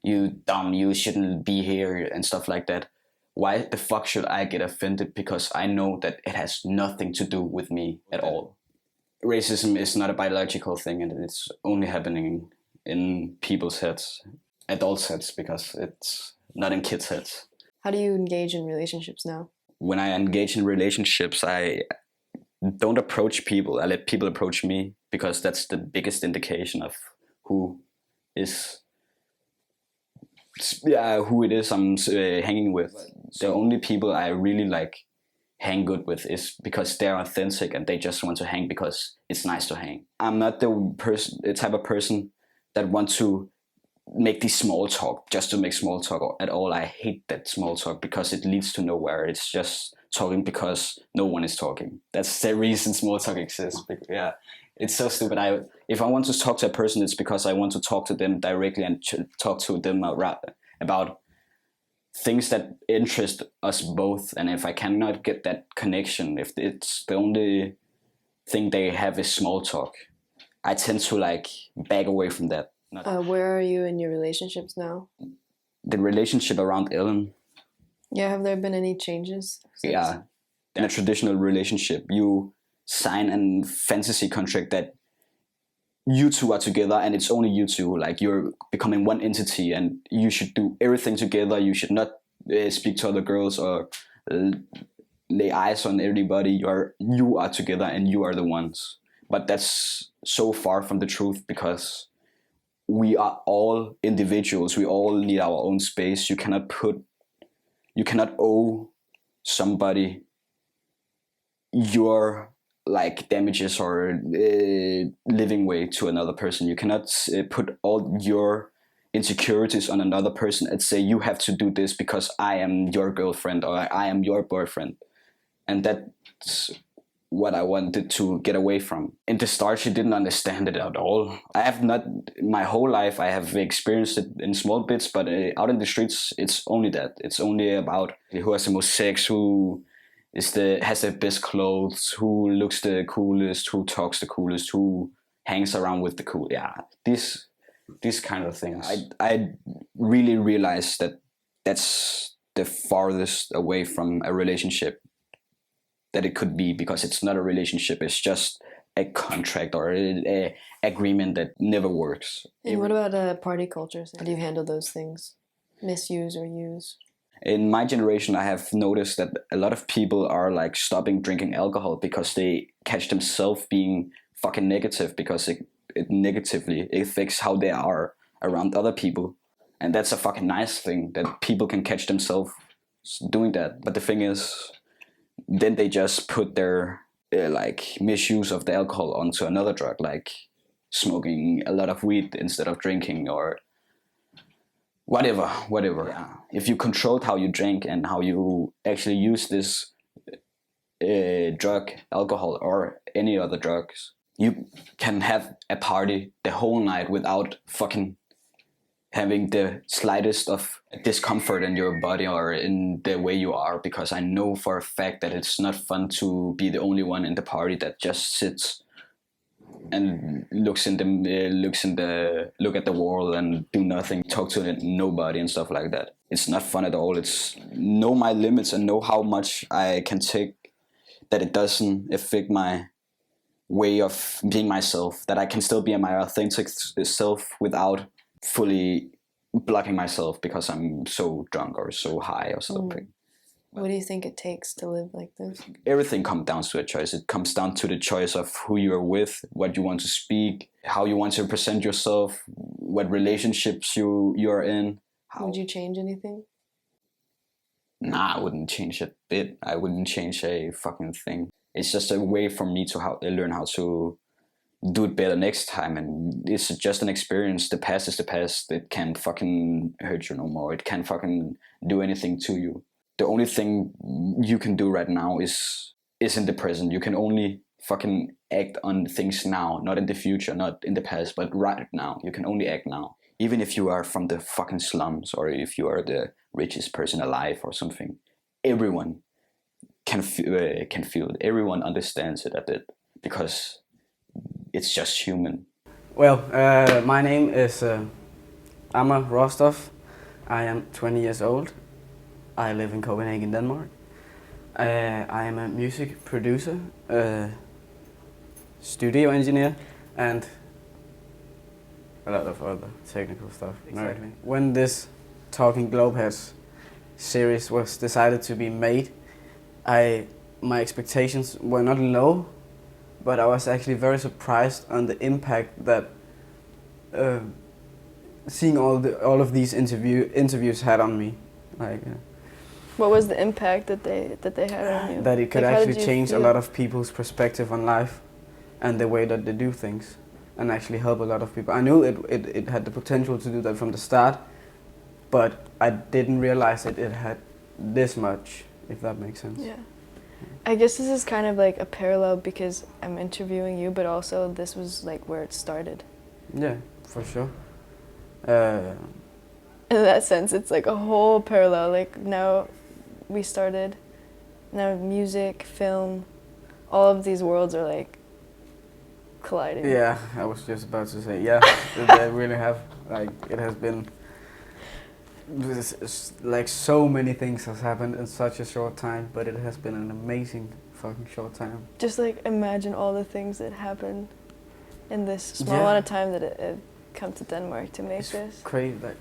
you dumb, you shouldn't be here," and stuff like that, why the fuck should I get offended? Because I know that it has nothing to do with me at all. Racism is not a biological thing, and it's only happening in people's heads, adults' heads, because it's not in kids' heads. How do you engage in relationships now? When I engage in relationships, I don't approach people. I let people approach me, because that's the biggest indication of who it is I'm hanging with. The only people I really hang good with is because they're authentic and they just want to hang because it's nice to hang. I'm not the type of person that want to make these small talk just to make small talk at all. I hate that small talk because it leads to nowhere. It's just talking because no one is talking. That's the reason small talk exists. Yeah, it's so stupid. If I want to talk to a person, it's because I want to talk to them directly and talk to them about things that interest us both. And if I cannot get that connection, if it's the only thing they have is small talk, I tend to back away from that. Where are you in your relationships now? The relationship around Ellen. Yeah, have there been any changes? Yeah, in a traditional relationship, you sign a fantasy contract that you two are together and it's only you two. You're becoming one entity and you should do everything together. You should not speak to other girls or lay eyes on everybody. You are together and you are the ones. But that's so far from the truth, because we are all individuals. We all need our own space. You cannot owe somebody your damages or living way to another person. You cannot put all your insecurities on another person and say, you have to do this because I am your girlfriend or I am your boyfriend. And that's what I wanted to get away from. In the start, she didn't understand it at all. I have not, my whole life, I have experienced it in small bits, but out in the streets, it's only that. It's only about who has the most sex, who has the best clothes, who looks the coolest, who talks the coolest, who hangs around with the cool. Yeah, these kind of things. I really realized that that's the farthest away from a relationship that it could be, because it's not a relationship. It's just a contract or a agreement that never works. And what about party cultures? How do you handle those things? Misuse or use? In my generation, I have noticed that a lot of people are stopping drinking alcohol because they catch themselves being fucking negative, because it negatively affects how they are around other people. And that's a fucking nice thing, that people can catch themselves doing that. But the thing is, then they just put their misuse of the alcohol onto another drug, like smoking a lot of weed instead of drinking, or whatever. Yeah. If you controlled how you drink and how you actually use this drug, alcohol, or any other drugs, you can have a party the whole night without fucking having the slightest of discomfort in your body or in the way you are, because I know for a fact that it's not fun to be the only one in the party that just sits and look at the wall and do nothing, talk to nobody and stuff like that. It's not fun at all. It's know my limits and know how much I can take, that it doesn't affect my way of being myself, that I can still be my authentic self without fully blocking myself because I'm so drunk or so high or something. What do you think it takes to live like this? Everything comes down to a choice. It comes down to the choice of who you're with, what you want to speak, how you want to present yourself, what relationships you're in. Would you change anything? Nah, I wouldn't change a bit. I wouldn't change a fucking thing. It's just a way for me to learn how to do it better next time, and it's just an experience. The past is the past. It can't fucking hurt you no more. It can't fucking do anything to you. The only thing you can do right now is in the present. You can only fucking act on things now, not in the future, not in the past, but right now. You can only act now. Even if you are from the fucking slums, or if you are the richest person alive or something, everyone can feel it. Everyone understands it a bit, because it's just human. Well, my name is Amma Rostov. I am 20 years old. I live in Copenhagen, Denmark. I am a music producer, studio engineer, and a lot of other technical stuff. Exactly. When this Talking Globeheads series was decided to be made, my expectations were not low, but I was actually very surprised on the impact that seeing all of these interviews had on me. Like, what was the impact that they had on you? That it could actually change a lot of people's perspective on life and the way that they do things, and actually help a lot of people. I knew it had the potential to do that from the start, but I didn't realize it had this much, if that makes sense. Yeah. I guess this is kind of like a parallel, because I'm interviewing you, but also this was like where it started. Yeah, for sure. In that sense, it's like a whole parallel. Like now we started, now music, film, all of these worlds are like colliding. Yeah, I was just about to say, yeah, they really have. Like, it has been, like, so many things has happened in such a short time, but it has been an amazing fucking short time. Just like imagine all the things that happened in this small amount of time that it come to Denmark to make this. Crazy, like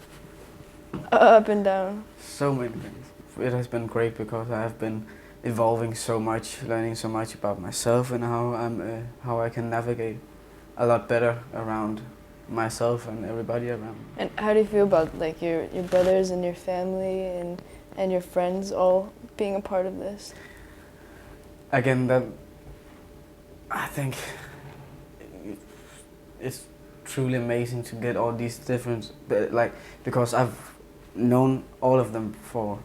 up and down. So many things. It has been great because I have been evolving so much, learning so much about myself and how I can navigate a lot better around myself and everybody around. And how do you feel about like your brothers and your family and your friends all being a part of this? Again, that I think it's truly amazing to get all these different, like, because I've known all of them for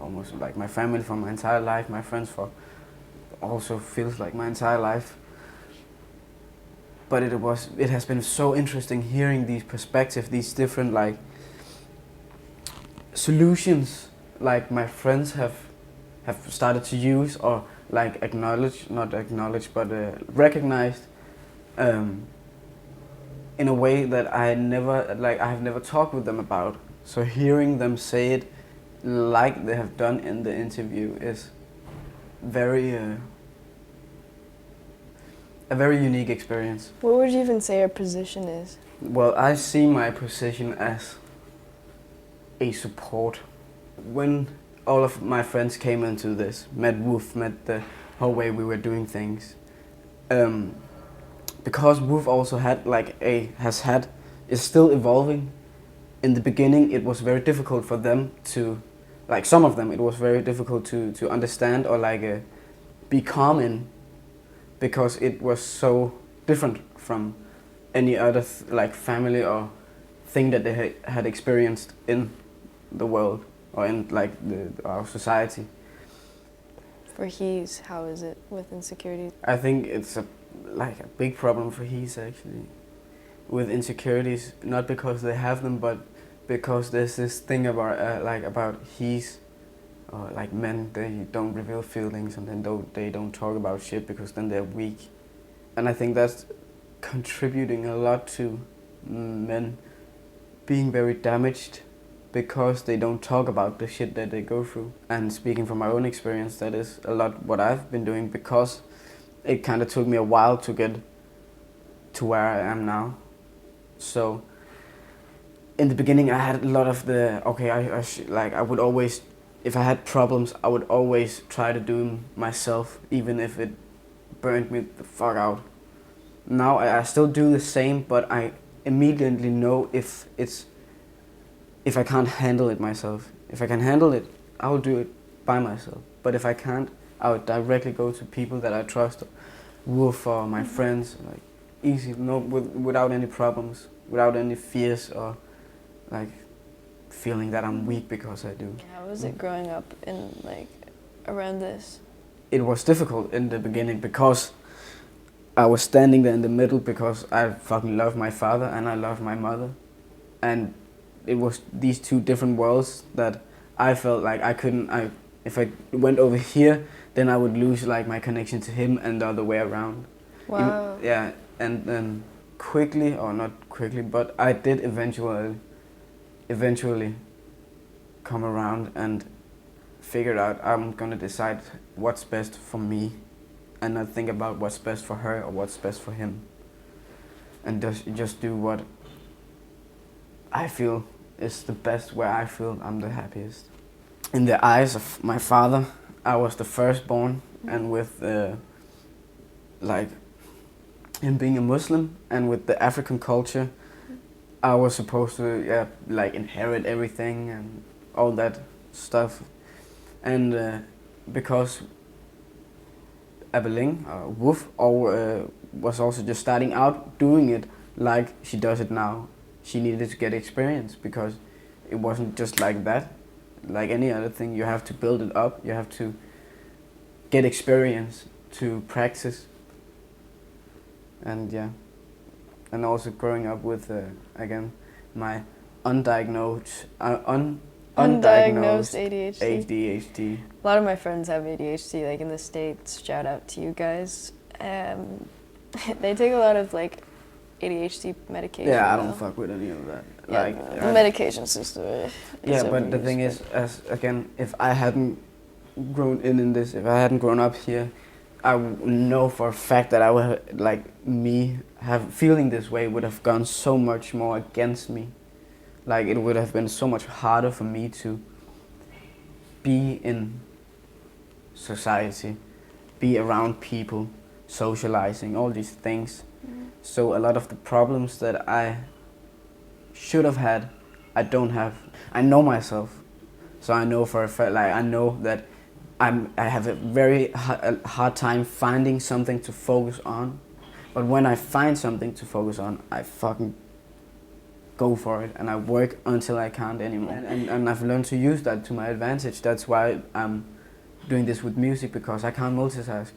almost like my family for my entire life, my friends for also feels like my entire life. But it has been so interesting hearing these perspectives, these different like solutions like my friends have started to use, or like not acknowledge, but recognized in a way that I have never talked with them about. So hearing them say it like they have done in the interview is a very unique experience. What would you even say your position is? Well, I see my position as a support. When all of my friends came into this, met Woof, met the whole way we were doing things, because Woof also is still evolving. In the beginning, it was very difficult for them to, like some of them, it was very difficult to understand or like be calm in, because it was so different from any other like family or thing that they had experienced in the world or in like our society. For Hees, how is it with insecurity? I think it's a big problem for Hees actually, with insecurities, not because they have them, but because there's this thing about Hees, or like men, they don't reveal feelings and then they don't talk about shit because then they're weak. And I think that's contributing a lot to men being very damaged because they don't talk about the shit that they go through. And speaking from my own experience, that is a lot what I've been doing, because it kind of took me a while to get to where I am now. So in the beginning I had a lot of I would always, if I had problems, I would always try to do them myself, even if it burned me the fuck out. Now I still do the same, but I immediately know if I can't handle it myself. If I can handle it, I'll do it by myself. But if I can't, I would directly go to people that I trust, Wolf or my friends, like easy, without any problems, without any fears or like feeling that I'm weak because I do. How was it growing up in like around this? It was difficult in the beginning because I was standing there in the middle because I fucking love my father and I love my mother, and it was these two different worlds that I felt like I couldn't. If I went over here, then I would lose like my connection to him and the other way around. Wow. Yeah, and then quickly, or not quickly, but I did eventually come around and figured out I'm gonna decide what's best for me and not think about what's best for her or what's best for him, and just do what I feel is the best, where I feel I'm the happiest. In the eyes of my father, I was the firstborn, and with like him being a Muslim and with the African culture, I was supposed to like inherit everything and all that stuff. And because Abeling, Wolf, was also just starting out doing it like she does it now, she needed to get experience because it wasn't just like that. Like any other thing, you have to build it up, you have to get experience to practice. And yeah, and also growing up with, again, my undiagnosed ADHD. A lot of my friends have ADHD, like in the States. Shout out to you guys. They take a lot of like ADHD medication. Yeah, I don't fuck with any of that. Yeah, like no, the medication's just yeah, but the thing is, again, if I hadn't grown in this, if I hadn't grown up here, I know for a fact that I would, like, me feeling this way would have gone so much more against me. Like, it would have been so much harder for me to be in society, be around people, socializing, all these things. So a lot of the problems that I should have had, I don't have. I know myself, so I know for a fact, like, I know that I have a very hard time finding something to focus on. But when I find something to focus on, I fucking go for it and I work until I can't anymore. And I've learned to use that to my advantage. That's why I'm doing this with music, because I can't multitask.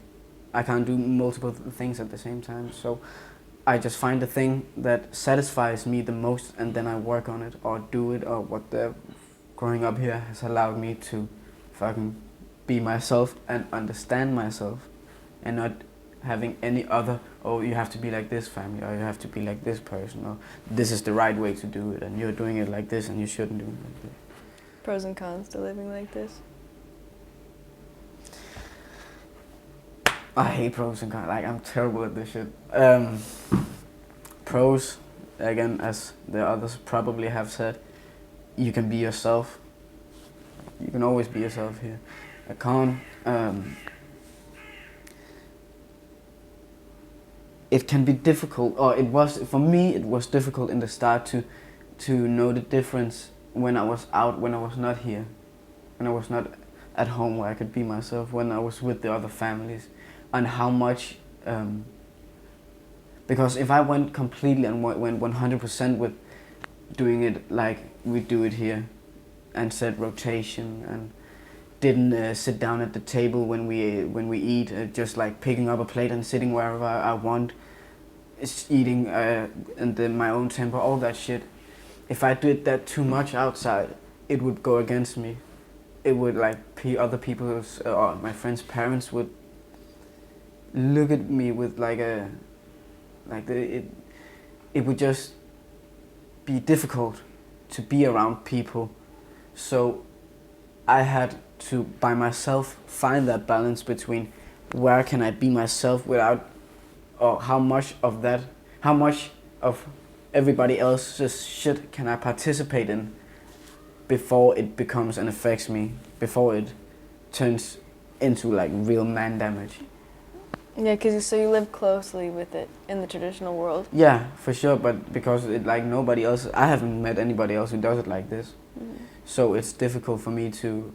I can't do multiple things at the same time. So I just find the thing that satisfies me the most and then I work on it or do it, or what the growing up here has allowed me to fucking be myself and understand myself, and not having any other, oh, you have to be like this family, or you have to be like this person, or this is the right way to do it and you're doing it like this and you shouldn't do it like this. Pros and cons to living like this? I hate pros and cons, like I'm terrible at this shit. Pros, again, as the others probably have said, you can be yourself. You can always be yourself here. A con, it can be difficult, or it was, for me, it was difficult in the start to know the difference when I was out, when I was not here, when I was not at home where I could be myself, when I was with the other families, and how much, because if I went completely and went 100% with doing it like we do it here, and set rotation, and didn't sit down at the table when we eat, just like picking up a plate and sitting wherever I want, eating in my own tempo, all that shit. If I did that too much outside, it would go against me. It would, like, other people's, or my friends' parents would look at me with it would just be difficult to be around people. So I had to, by myself, find that balance between where can I be myself without, or how much of everybody else's shit can I participate in before it becomes and affects me, before it turns into like real man damage. Yeah, because so you live closely with it in the traditional world. Yeah, for sure, but because it like nobody else, I haven't met anybody else who does it like this. So it's difficult for me to,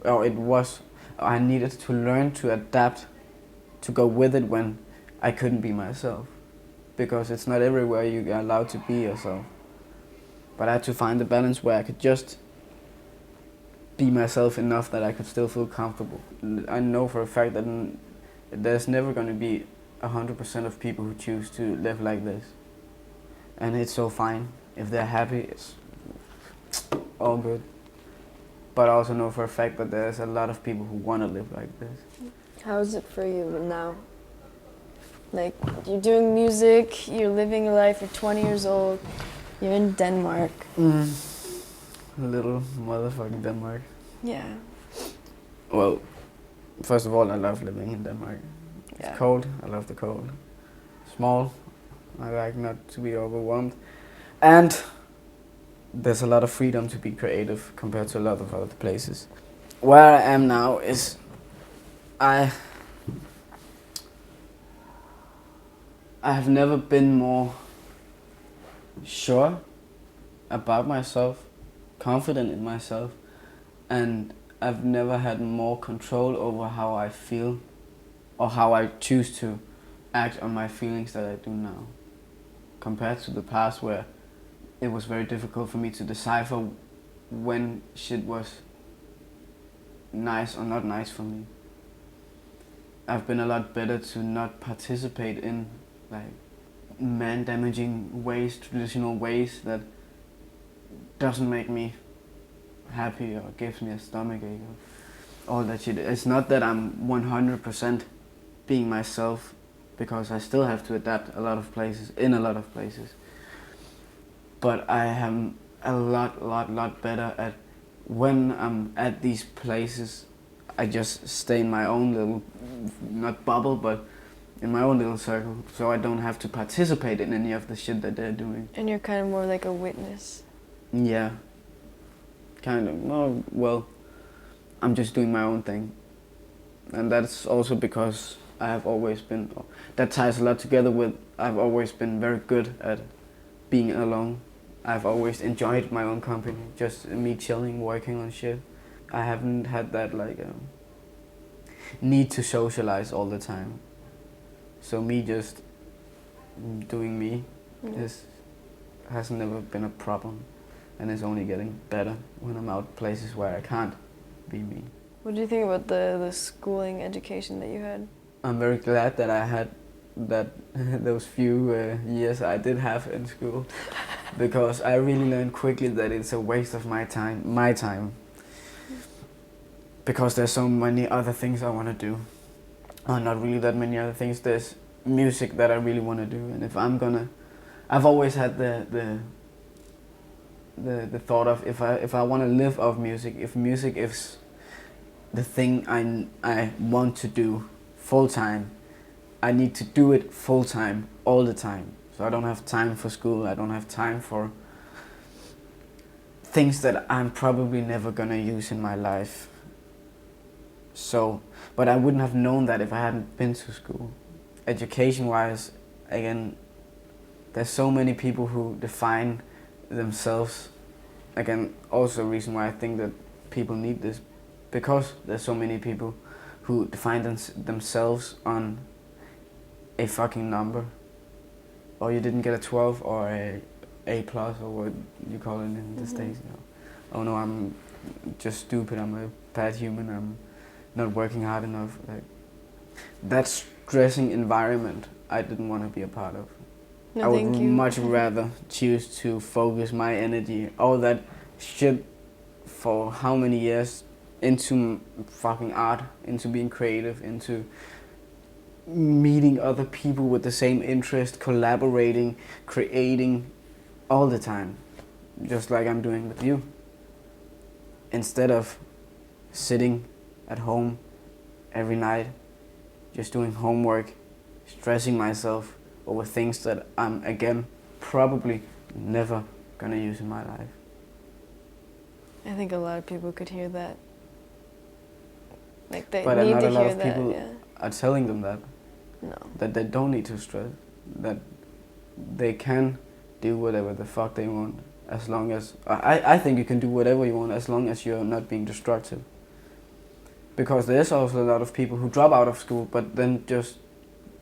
I needed to learn to adapt, to go with it when I couldn't be myself. Because it's not everywhere you're allowed to be yourself. But I had to find the balance where I could just be myself enough that I could still feel comfortable. I know for a fact that there's never going to be 100% of people who choose to live like this. And it's so fine. If they're happy, it's all good. But I also know for a fact that there's a lot of people who want to live like this. How is it for you now? Like, you're doing music, you're living your life, you're 20 years old, you're in Denmark. Little motherfucking Denmark. Yeah. Well, first of all, I love living in Denmark. Yeah. It's cold, I love the cold. Small, I like not to be overwhelmed. And there's a lot of freedom to be creative compared to a lot of other places. Where I am now is I have never been more sure about myself, confident in myself, and I've never had more control over how I feel or how I choose to act on my feelings that I do now, compared to the past where it was very difficult for me to decipher when shit was nice or not nice for me. I've been a lot better to not participate in like man-damaging ways, traditional ways that doesn't make me happy or gives me a stomachache or all that shit. It's not that I'm 100% being myself, because I still have to adapt a lot of places, in a lot of places. But I am a lot better at when I'm at these places. I just stay in my own little, not bubble, but in my own little circle, so I don't have to participate in any of the shit that they're doing. And you're kind of more like a witness. Yeah, kind of. No, well, I'm just doing my own thing. And that's also because I have always been, that ties a lot together with, I've always been very good at being alone. I've always enjoyed my own company, just me chilling, working on shit. I haven't had that like need to socialize all the time. So me just doing me has never been a problem, and it's only getting better when I'm out places where I can't be me. What do you think about the schooling education that you had? I'm very glad that I had that those few years I did have in school, because I really learned quickly that it's a waste of my time, because there's so many other things I want to do. Not really that many other things. There's music that I really want to do, and if I'm gonna, I've always had the thought of if I want to live off music, if music is the thing I want to do full time, I need to do it full time all the time. So I don't have time for school. I don't have time for things that I'm probably never gonna use in my life. So, but I wouldn't have known that if I hadn't been to school. Education-wise, again, there's so many people who define themselves. Again, also a reason why I think that people need this, because there's so many people who define themselves on a fucking number. Or you didn't get a 12 or A plus, or what you call it in the States. You know. Oh no, I'm just stupid, I'm a bad human, I'm not working hard enough. Like, that stressing environment I didn't want to be a part of. No, I would much rather choose to focus my energy, all that shit for how many years, into fucking art, into being creative, into meeting other people with the same interest, collaborating, creating all the time, just like I'm doing with you. Instead of sitting at home every night, just doing homework, stressing myself over things that I'm, again, probably never gonna use in my life. I think a lot of people could hear that. Like, they But need not to a lot hear of that, people yeah. are telling them that. No. That they don't need to stress. That they can do whatever the fuck they want, as long as I think you can do whatever you want as long as you're not being destructive. Because there's also a lot of people who drop out of school but then just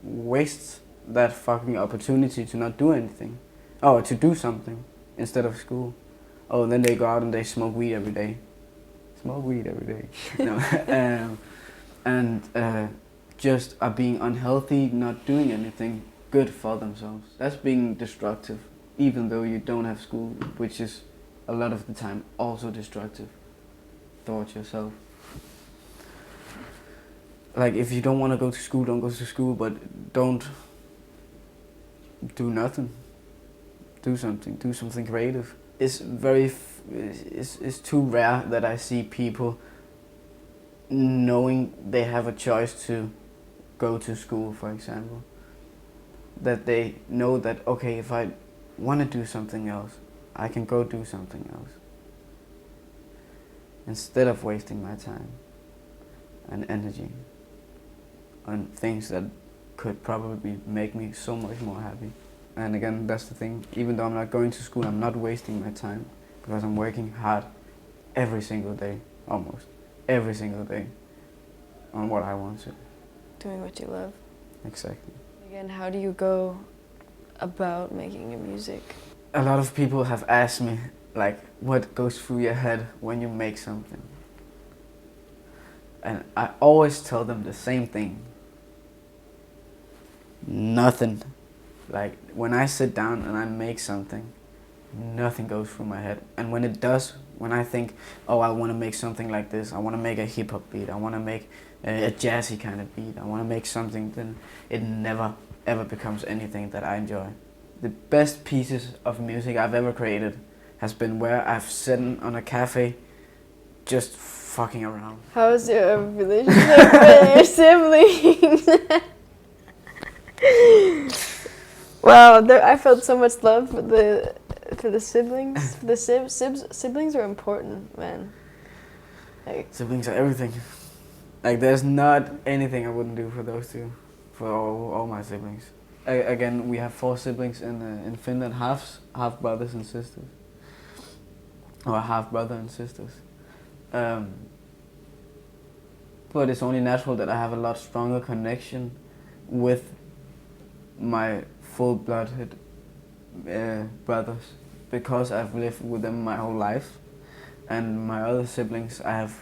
waste that fucking opportunity to not do anything, or to do something instead of school. Oh, then they go out and they smoke weed every day. Smoke weed every day. No. And just are being unhealthy, not doing anything good for themselves. That's being destructive, even though you don't have school, which is a lot of the time also destructive towards yourself. Like, if you don't want to go to school, don't go to school, but don't do nothing. Do something creative. It's it's too rare that I see people knowing they have a choice to go to school, for example. That they know that, okay, if I want to do something else, I can go do something else. Instead of wasting my time and energy on things that could probably make me so much more happy. And again, that's the thing, even though I'm not going to school, I'm not wasting my time, because I'm working hard every single day, almost every single day, on what I want to. Doing what you love. Exactly. Again, how do you go about making your music? A lot of people have asked me, like, what goes through your head when you make something? And I always tell them the same thing. Nothing. Like, when I sit down and I make something, nothing goes through my head. And when it does, when I think, oh, I want to make something like this, I want to make a hip-hop beat, I want to make a jazzy kind of beat, I want to make something, then it never, ever becomes anything that I enjoy. The best pieces of music I've ever created has been where I've sat on a cafe just fucking around. How's your relationship with your siblings? Wow, I felt so much love for the siblings. The siblings are important, man. Like, siblings are everything. Like, there's not anything I wouldn't do for those two, for all my siblings. Again, we have 4 siblings in Finland, half brothers and sisters, or half brother and sisters. But it's only natural that I have a lot stronger connection with my full-blooded brothers, because I've lived with them my whole life, and my other siblings I have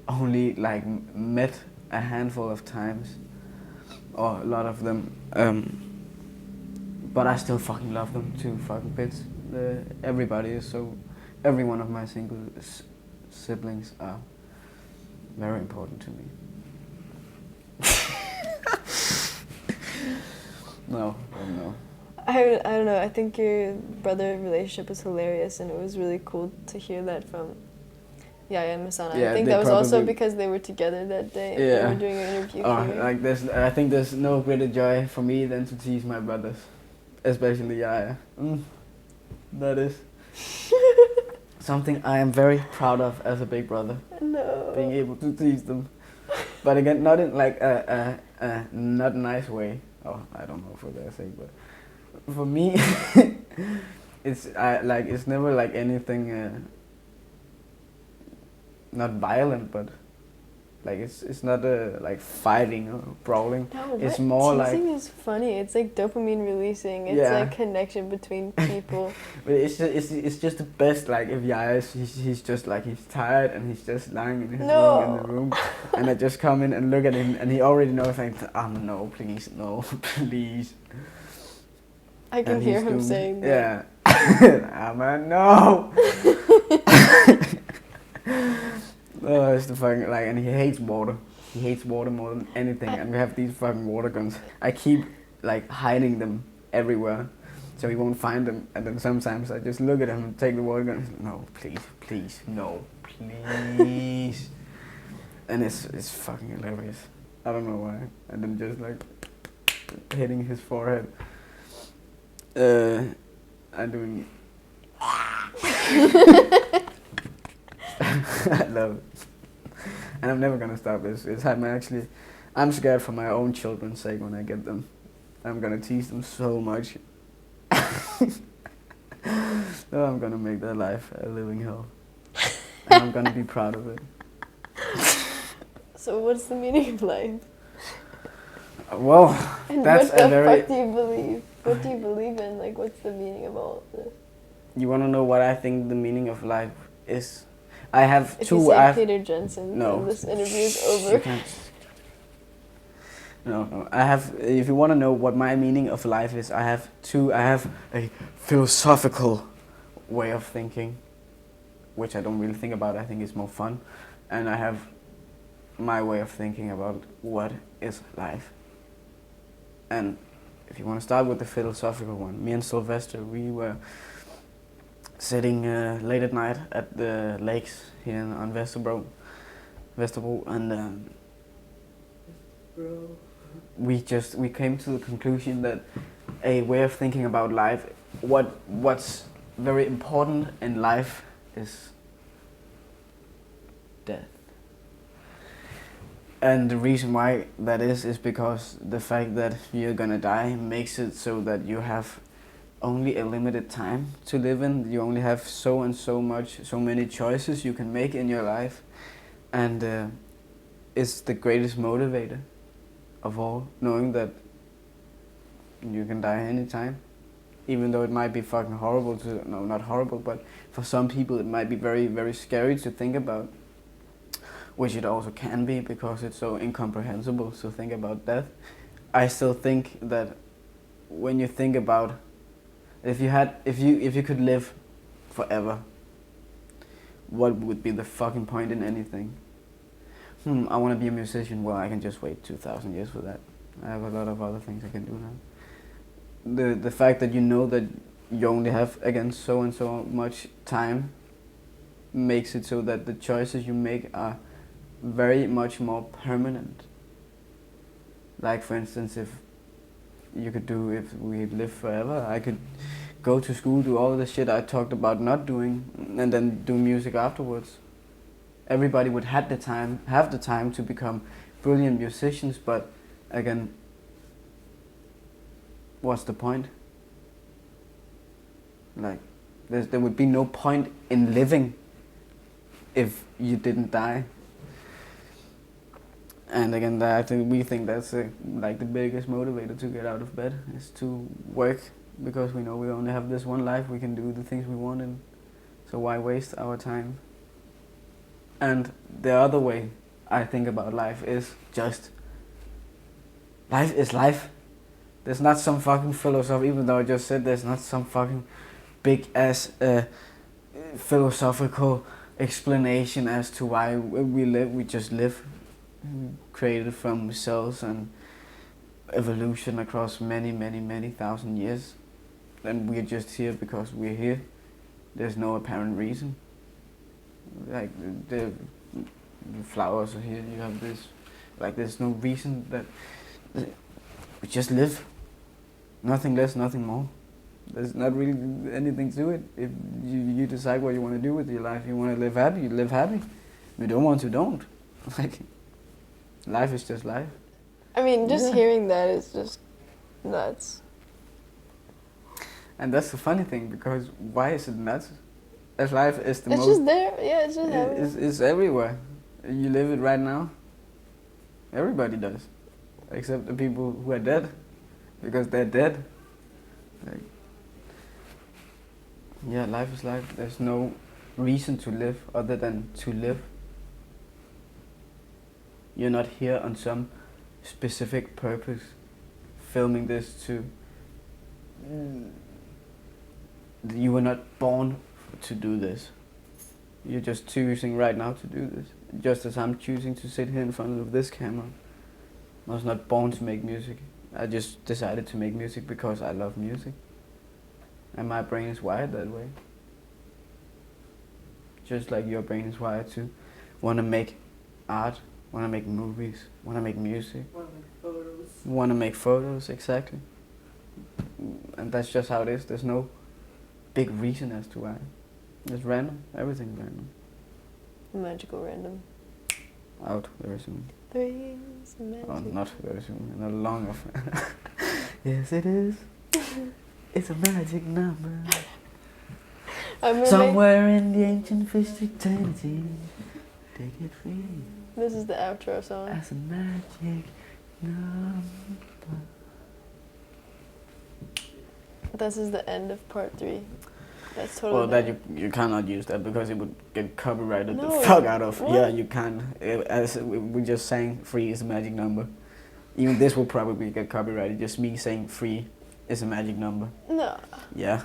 only like met a handful of times, or a lot of them, but I still fucking love them to fucking bits. Everybody is so, every one of my single siblings are very important to me. No. I don't know, I think your brother relationship is hilarious, and it was really cool to hear that from Yaya and Masana. Yeah, I think that was also because they were together that day. Yeah. They were doing an interview here. Like I think there's no greater joy for me than to tease my brothers, especially Yaya. That is something I am very proud of as a big brother. No. Being able to tease them, but again, not in like a not nice way. Oh, I don't know for their sake, but for me, it's never like anything. Not violent, but like it's not like fighting or brawling. No, it's more teasing like is funny. It's like dopamine releasing. It's Yeah. like connection between people. But it's just the best. Like if Yaya, he's just like he's tired and he's just lying in his room in the room, and I just come in and look at him, and he already knows like, no, please, no, please. I can And hear he's him doing- saying that. Yeah. Man, no. Oh, it's the fucking like, and he hates water. He hates water more than anything, and we have these fucking water guns. I keep like hiding them everywhere, so he won't find them. And then sometimes I just look at him and take the water gun. No, please, no, please. And it's fucking hilarious. I don't know why. And then just like hitting his forehead. I'm doing. I love it, and I'm never gonna stop. It's I'm actually, I'm scared for my own children's sake when I get them. I'm gonna tease them so much. No, I'm gonna make their life a living hell. And I'm gonna be proud of it. So what's the meaning of life? Well, And that's what the a very... fuck do you believe? What do you believe in? Like, what's the meaning of all of this? You wanna know what I think the meaning of life is? I have If two... you say I've- Peter Jensen, No. then this interview is over. You can't. No. I have. If you want to know what my meaning of life is, I have two. I have a philosophical way of thinking, which I don't really think about. I think it's more fun, and I have my way of thinking about what is life. And if you want to start with the philosophical one, me and Sylvester, we were sitting late at night at the lakes here on Vesterbro, and we came to the conclusion that a way of thinking about life, what's very important in life is death. And the reason why that is because the fact that you're gonna die makes it so that you have only a limited time to live in. You only have so many choices you can make in your life, and it's the greatest motivator of all, knowing that you can die anytime, even though it might be fucking horrible to, no, not horrible, but for some people it might be very, very scary to think about, which it also can be because it's so incomprehensible to think about death. I still think that when you think about if you could live forever, what would be the fucking point in anything? I want to be a musician. Well, I can just wait 2,000 years for that. I have a lot of other things I can do now. The fact that you know that you only have, again, so and so much time makes it so that the choices you make are very much more permanent. Like, for instance, if we live forever, I could go to school, do all the shit I talked about not doing, and then do music afterwards. Everybody would have the time to become brilliant musicians, but again, what's the point? Like, there would be no point in living if you didn't die. And again, I think we think that's like the biggest motivator to get out of bed is to work, because we know we only have this one life. We can do the things we want, and so why waste our time? And the other way I think about life is just life is life. There's not some fucking philosophy, even though I just said there's not some fucking big ass philosophical explanation as to why we live. We just live, created from cells and evolution across many thousand years, and we're just here because we're here. There's no apparent reason. Like the flowers are here, you have this, like there's no reason that we just live. Nothing less, nothing more. There's not really anything to it. If you decide what you want to do with your life, you want to live happy, you live happy. If you don't want to, don't. Like, life is just life. I mean, just hearing that is just nuts. And that's the funny thing, because why is it nuts? As life is the most... It's just there, yeah, it's just everywhere. It's everywhere. You live it right now. Everybody does. Except the people who are dead. Because they're dead. Like, yeah, life is life. There's no reason to live other than to live. You're not here on some specific purpose, filming this to... You were not born to do this. You're just choosing right now to do this. Just as I'm choosing to sit here in front of this camera. I was not born to make music. I just decided to make music because I love music. And my brain is wired that way. Just like your brain is wired to want to make art, want to make movies, want to make music. Want to make photos, exactly. And that's just how it is. There's no big reason as to why. It's random. Everything's random. Magical random. Out very soon. 3 is a magic. Oh, not very soon. Not long of. Yes, it is. It's a magic number. Somewhere in the ancient fish eternity, take it free. This is the outro song. As a magic number. This is the end of part 3. That's totally. Well, that you cannot use that because it would get copyrighted the No, fuck out of. what? Yeah, you can. As we just sang, 3 is a magic number. Even this will probably get copyrighted. Just me saying 3 is a magic number. No. Yeah.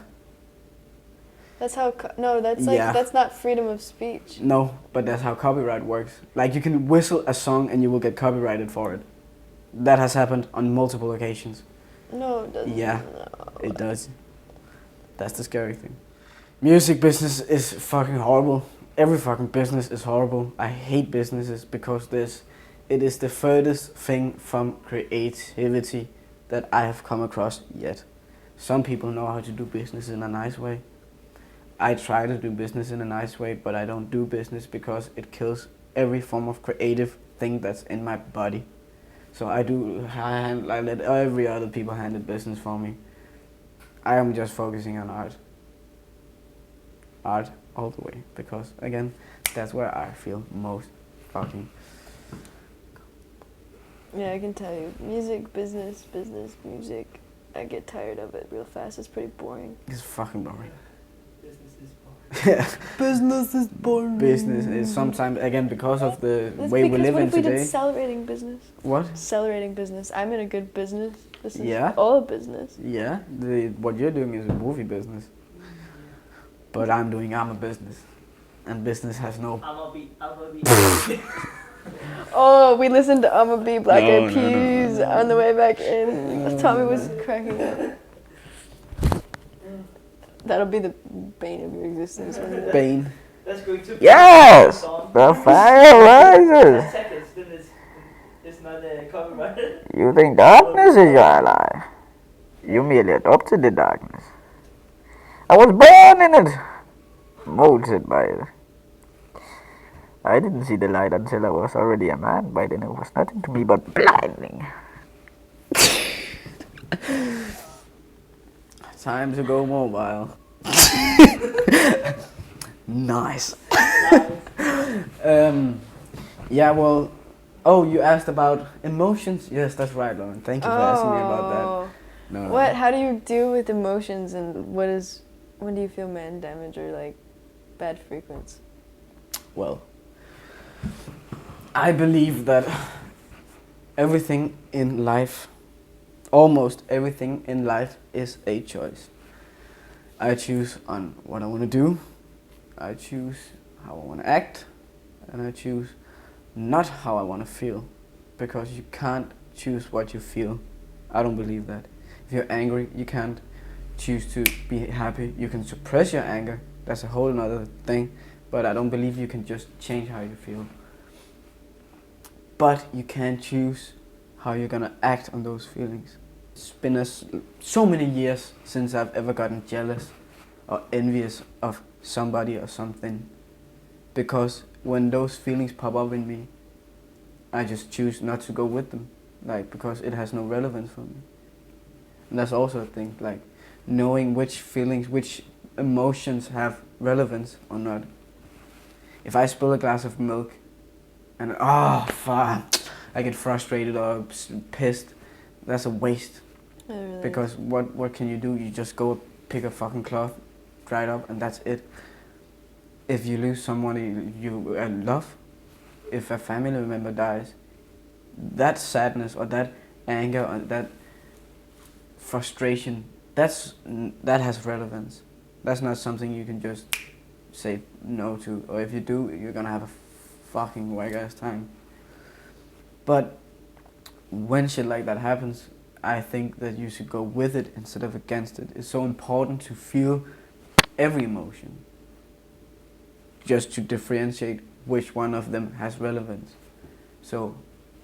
That's how. No, that's like that's not freedom of speech. No, but that's how copyright works. Like you can whistle a song and you will get copyrighted for it. That has happened on multiple occasions. No, it doesn't. Yeah, No. it does. That's the scary thing. Music business is fucking horrible. Every fucking business is horrible. I hate businesses because it is the furthest thing from creativity that I have come across yet. Some people know how to do business in a nice way. I try to do business in a nice way, but I don't do business because it kills every form of creative thing that's in my body. So I let every other people handle business for me. I am just focusing on art. Art all the way, because again, that's where I feel most fucking. Yeah, I can tell you. Music, business, music. I get tired of it real fast. It's pretty boring. It's fucking boring. Business is boring. Yeah. Business is boring. Business is sometimes, again, because of the That's way we because live what in if we today. did celebrating business? What? Celebrating business. I'm in a good business. This is Yeah. all business. Yeah, what you're doing is a movie business. But I'm doing a business. And business has no... I'ma be. Oh, we listened to I'ma Be Black No, Eyed no, no, Peas on the way back in. Tommy was cracking up. That'll be the bane of your existence. Bane. That's going to be Yes! song. The fire rises! 10 seconds, then it's not copyrighted. You think darkness is your ally? You merely adopted the darkness. I was born in it, molded by it. I didn't see the light until I was already a man. By then it was nothing to me but blinding. Time to go mobile. Nice. Yeah, well... Oh, you asked about emotions? Yes, that's right, Lauren. Thank you for asking me about that. No. What? How do you deal with emotions, and when do you feel man damage or like bad frequency? Well, I believe that everything in life, almost everything in life, is a choice. I choose on what I want to do, I choose how I want to act, and I choose not how I want to feel, because you can't choose what you feel. I don't believe that. If you're angry, you can't choose to be happy. You can suppress your anger. That's a whole other thing. But I don't believe you can just change how you feel. But you can choose how you're gonna act on those feelings. It's been so many years since I've ever gotten jealous or envious of somebody or something. Because when those feelings pop up in me, I just choose not to go with them. Like, because it has no relevance for me. And that's also a thing, like knowing which feelings, which emotions have relevance or not. If I spill a glass of milk and fuck, I get frustrated or pissed, that's a waste. Really Because what can you do? You just go pick a fucking cloth, dry it up, and that's it. If you lose someone you love, if a family member dies, that sadness or that anger or that frustration, that has relevance. That's not something you can just say no to, or if you do, you're gonna have a fucking whack ass time. But when shit like that happens, I think that you should go with it instead of against it. It's so important to feel every emotion, just to differentiate which one of them has relevance. So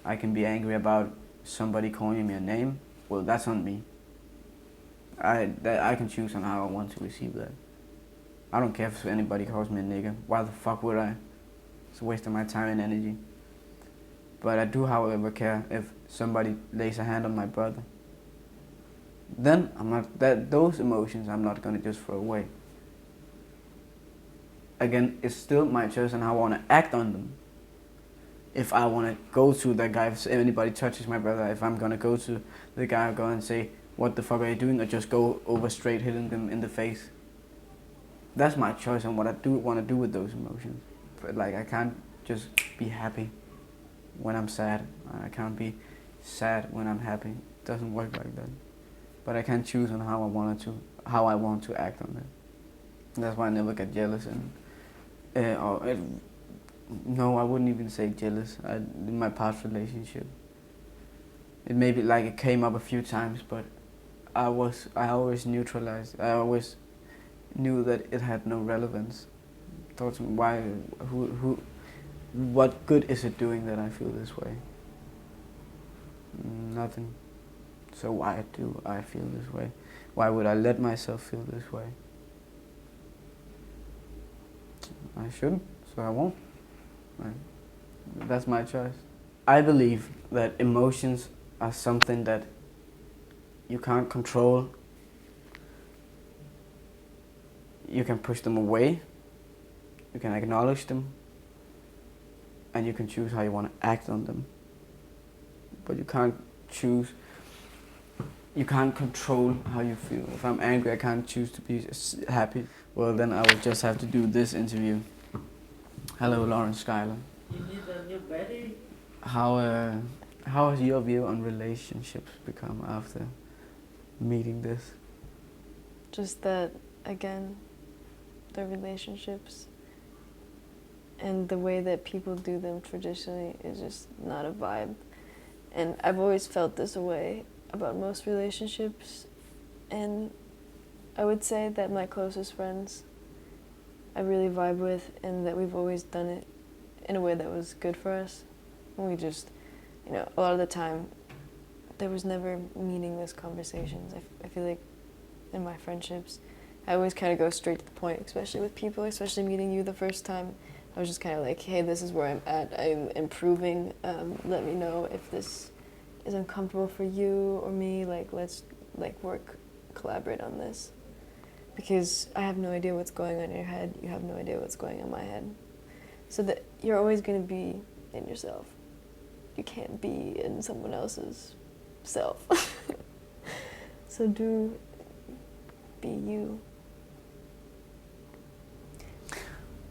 I can be angry about somebody calling me a name. Well, that's on me. I can choose on how I want to receive that. I don't care if anybody calls me a nigga. Why the fuck would I? It's a waste of my time and energy. But I do, however, care if somebody lays a hand on my brother. Then those emotions I'm not gonna just throw away. Again, it's still my choice and how I want to act on them. If I want to go to that guy, if anybody touches my brother, if I'm gonna go to the guy, I'll go and say, "What the fuck are you doing?" or just go over straight, hitting them in the face. That's my choice on what I do want to do with those emotions. But like, I can't just be happy when I'm sad. I can't be sad when I'm happy. It doesn't work like that. But I can choose on how I want to act on it. That's why I never get jealous no, I wouldn't even say jealous. In my past relationship, it maybe like it came up a few times, but I always neutralized. I always knew that it had no relevance. Thought, why? What good is it doing that I feel this way? Nothing. So why do I feel this way? Why would I let myself feel this way? I shouldn't, so I won't. That's my choice. I believe that emotions are something that you can't control. You can push them away, you can acknowledge them, and you can choose how you want to act on them. But you can't control how you feel. If I'm angry, I can't choose to be happy. Well, then I will just have to do this interview. Hello, Lauren Schuyler. You need a new battery? How has your view on relationships become after meeting this? Just that, again, the relationships and the way that people do them traditionally is just not a vibe. And I've always felt this way about most relationships, and I would say that my closest friends I really vibe with, and that we've always done it in a way that was good for us. And we just, a lot of the time, there was never meaningless conversations. I feel like in my friendships, I always kind of go straight to the point, especially with people, especially meeting you the first time. I was just kind of like, hey, this is where I'm at. I'm improving. Let me know if this is uncomfortable for you or me. Let's collaborate on this. Because I have no idea what's going on in your head. You have no idea what's going on in my head. So that you're always going to be in yourself. You can't be in someone else's self. So do be you.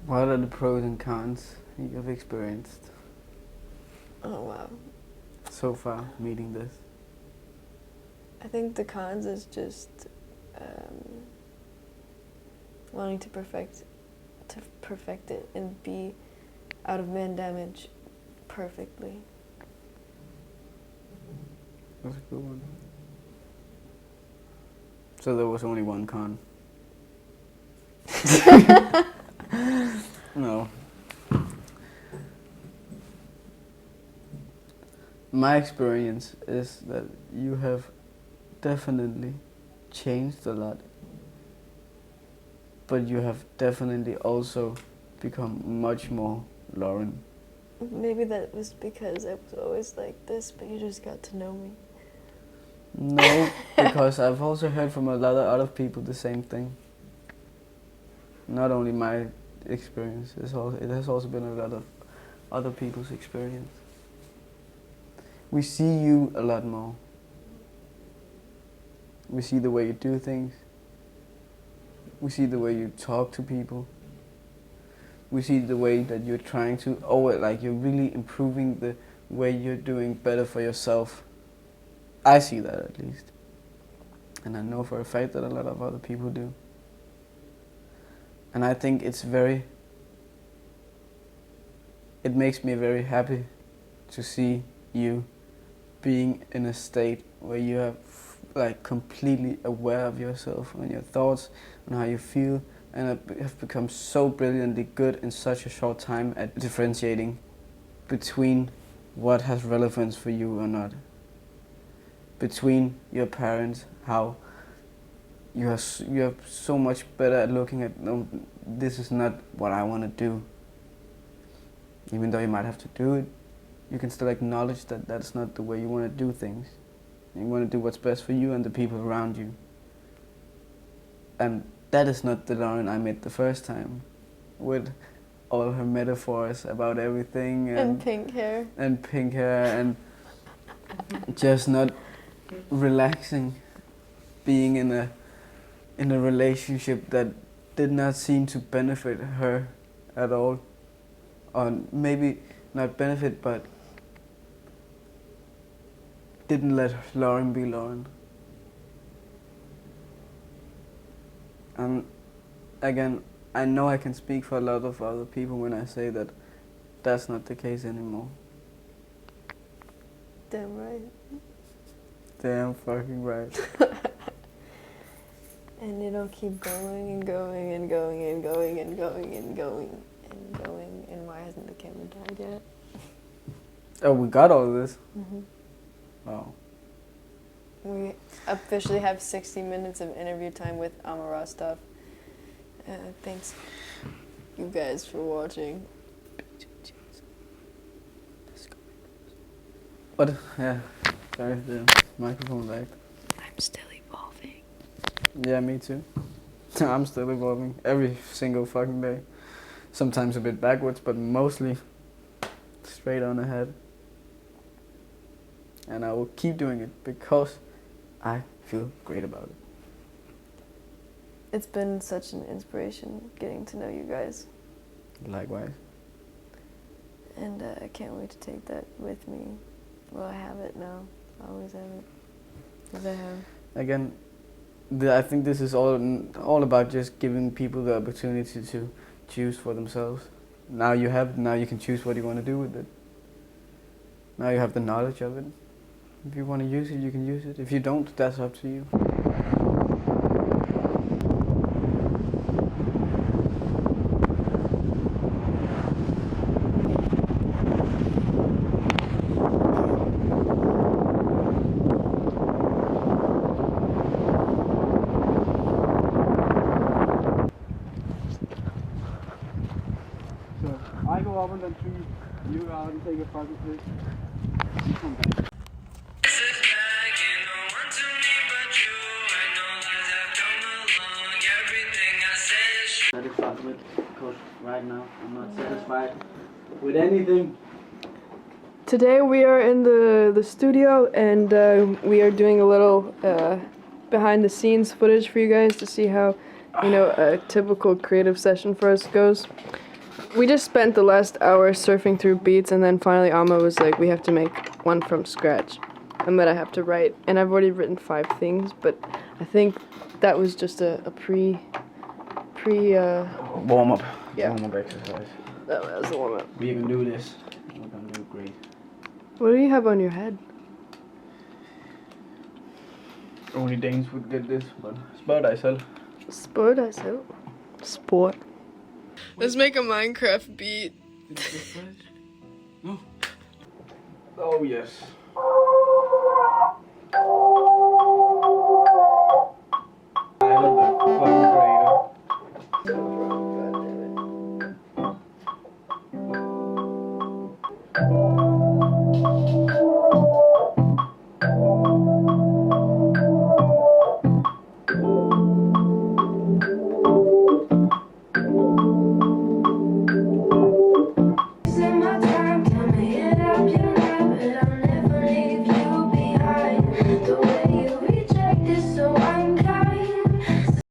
What are the pros and cons you've experienced? Oh, wow. So far, meeting this? I think the cons is just wanting to perfect it and be out of man damage perfectly. That's a good one. So there was only one con? No. My experience is that you have definitely changed a lot. But you have definitely also become much more Lauren. Maybe that was because I was always like this, but you just got to know me. No, because I've also heard from a lot of other people the same thing. Not only my experience, it has also been a lot of other people's experience. We see you a lot more. We see the way you do things. We see the way you talk to people. We see the way that you're trying to, you're really improving the way you're doing better for yourself. I see that at least. And I know for a fact that a lot of other people do. And I think it makes me very happy to see you being in a state where you are completely aware of yourself and your thoughts and how you feel, and have become so brilliantly good in such a short time at differentiating between what has relevance for you or not. Between your parents, how you are so much better at looking at, no, this is not what I want to do. Even though you might have to do it, you can still acknowledge that that's not the way you want to do things. You want to do what's best for you and the people around you. And that is not the Lauren I met the first time, with all her metaphors about everything And pink hair. and pink hair and just not relaxing, being in a relationship that did not seem to benefit her at all, or maybe not benefit, but didn't let Lauren be Lauren. And again, I know I can speak for a lot of other people when I say that that's not the case anymore. Damn right. Damn fucking right. And it'll keep going and going and going and going and going and going and going. And why hasn't the camera died yet? Oh, we got all of this? Mhm. Oh. We officially have 60 minutes of interview time with Amma Rostov. Thanks you guys for watching. What? Yeah. Sorry, the microphone back. I'm still evolving. Yeah, me too. I'm still evolving every single fucking day. Sometimes a bit backwards, but mostly straight on ahead. And I will keep doing it because I feel great about it. It's been such an inspiration getting to know you guys. Likewise. And I can't wait to take that with me. Well, I have it now. I always have it. Because I have. Again, I think this is all about just giving people the opportunity to choose for themselves. Now you can choose what you want to do with it. Now you have the knowledge of it. If you want to use it, you can use it. If you don't, that's up to you. So I go up on the tree, you go out and take a fucking pic. You come back. Satisfied with, because right now I'm not satisfied with anything. Today we are in the studio and we are doing a little behind the scenes footage for you guys to see how, a typical creative session for us goes. We just spent the last hour surfing through beats and then finally Amma was like, we have to make one from scratch and that I have to write. And I've already written 5 things, but I think that was just a pre warm up. Yeah. Warm up exercise. That was the warm up. We can do this. We're gonna do great. What do you have on your head? Only Danes would get this, but sport I sell. Sport I sell. Sport. Let's make a Minecraft beat. No. Oh yes. Tyler the fucking creator. Spend my time, tell me it up your life, but I'll never leave you behind. The way you reject is so unkind.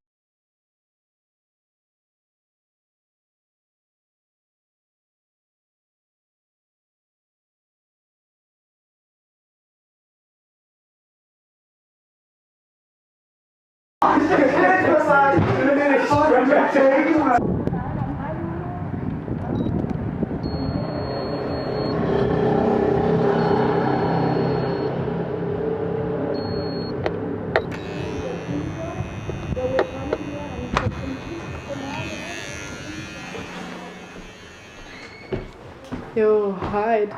Yo, hide.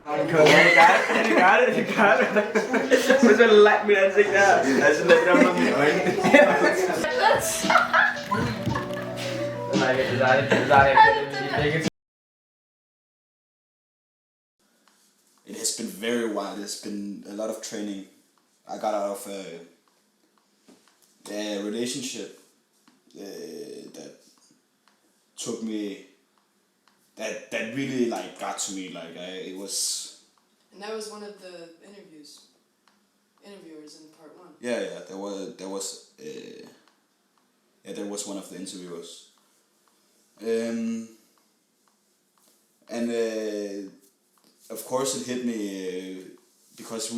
You got it. Så så langt mit ansigt der. Altså lidt der på mine øjne. It has been very wild. It's been a lot of training. I got out of a relationship that took me. That really like got to me. Like it was. And that was one of the interviewers in part 1. Yeah. There was one of the interviewers. And of course it hit me because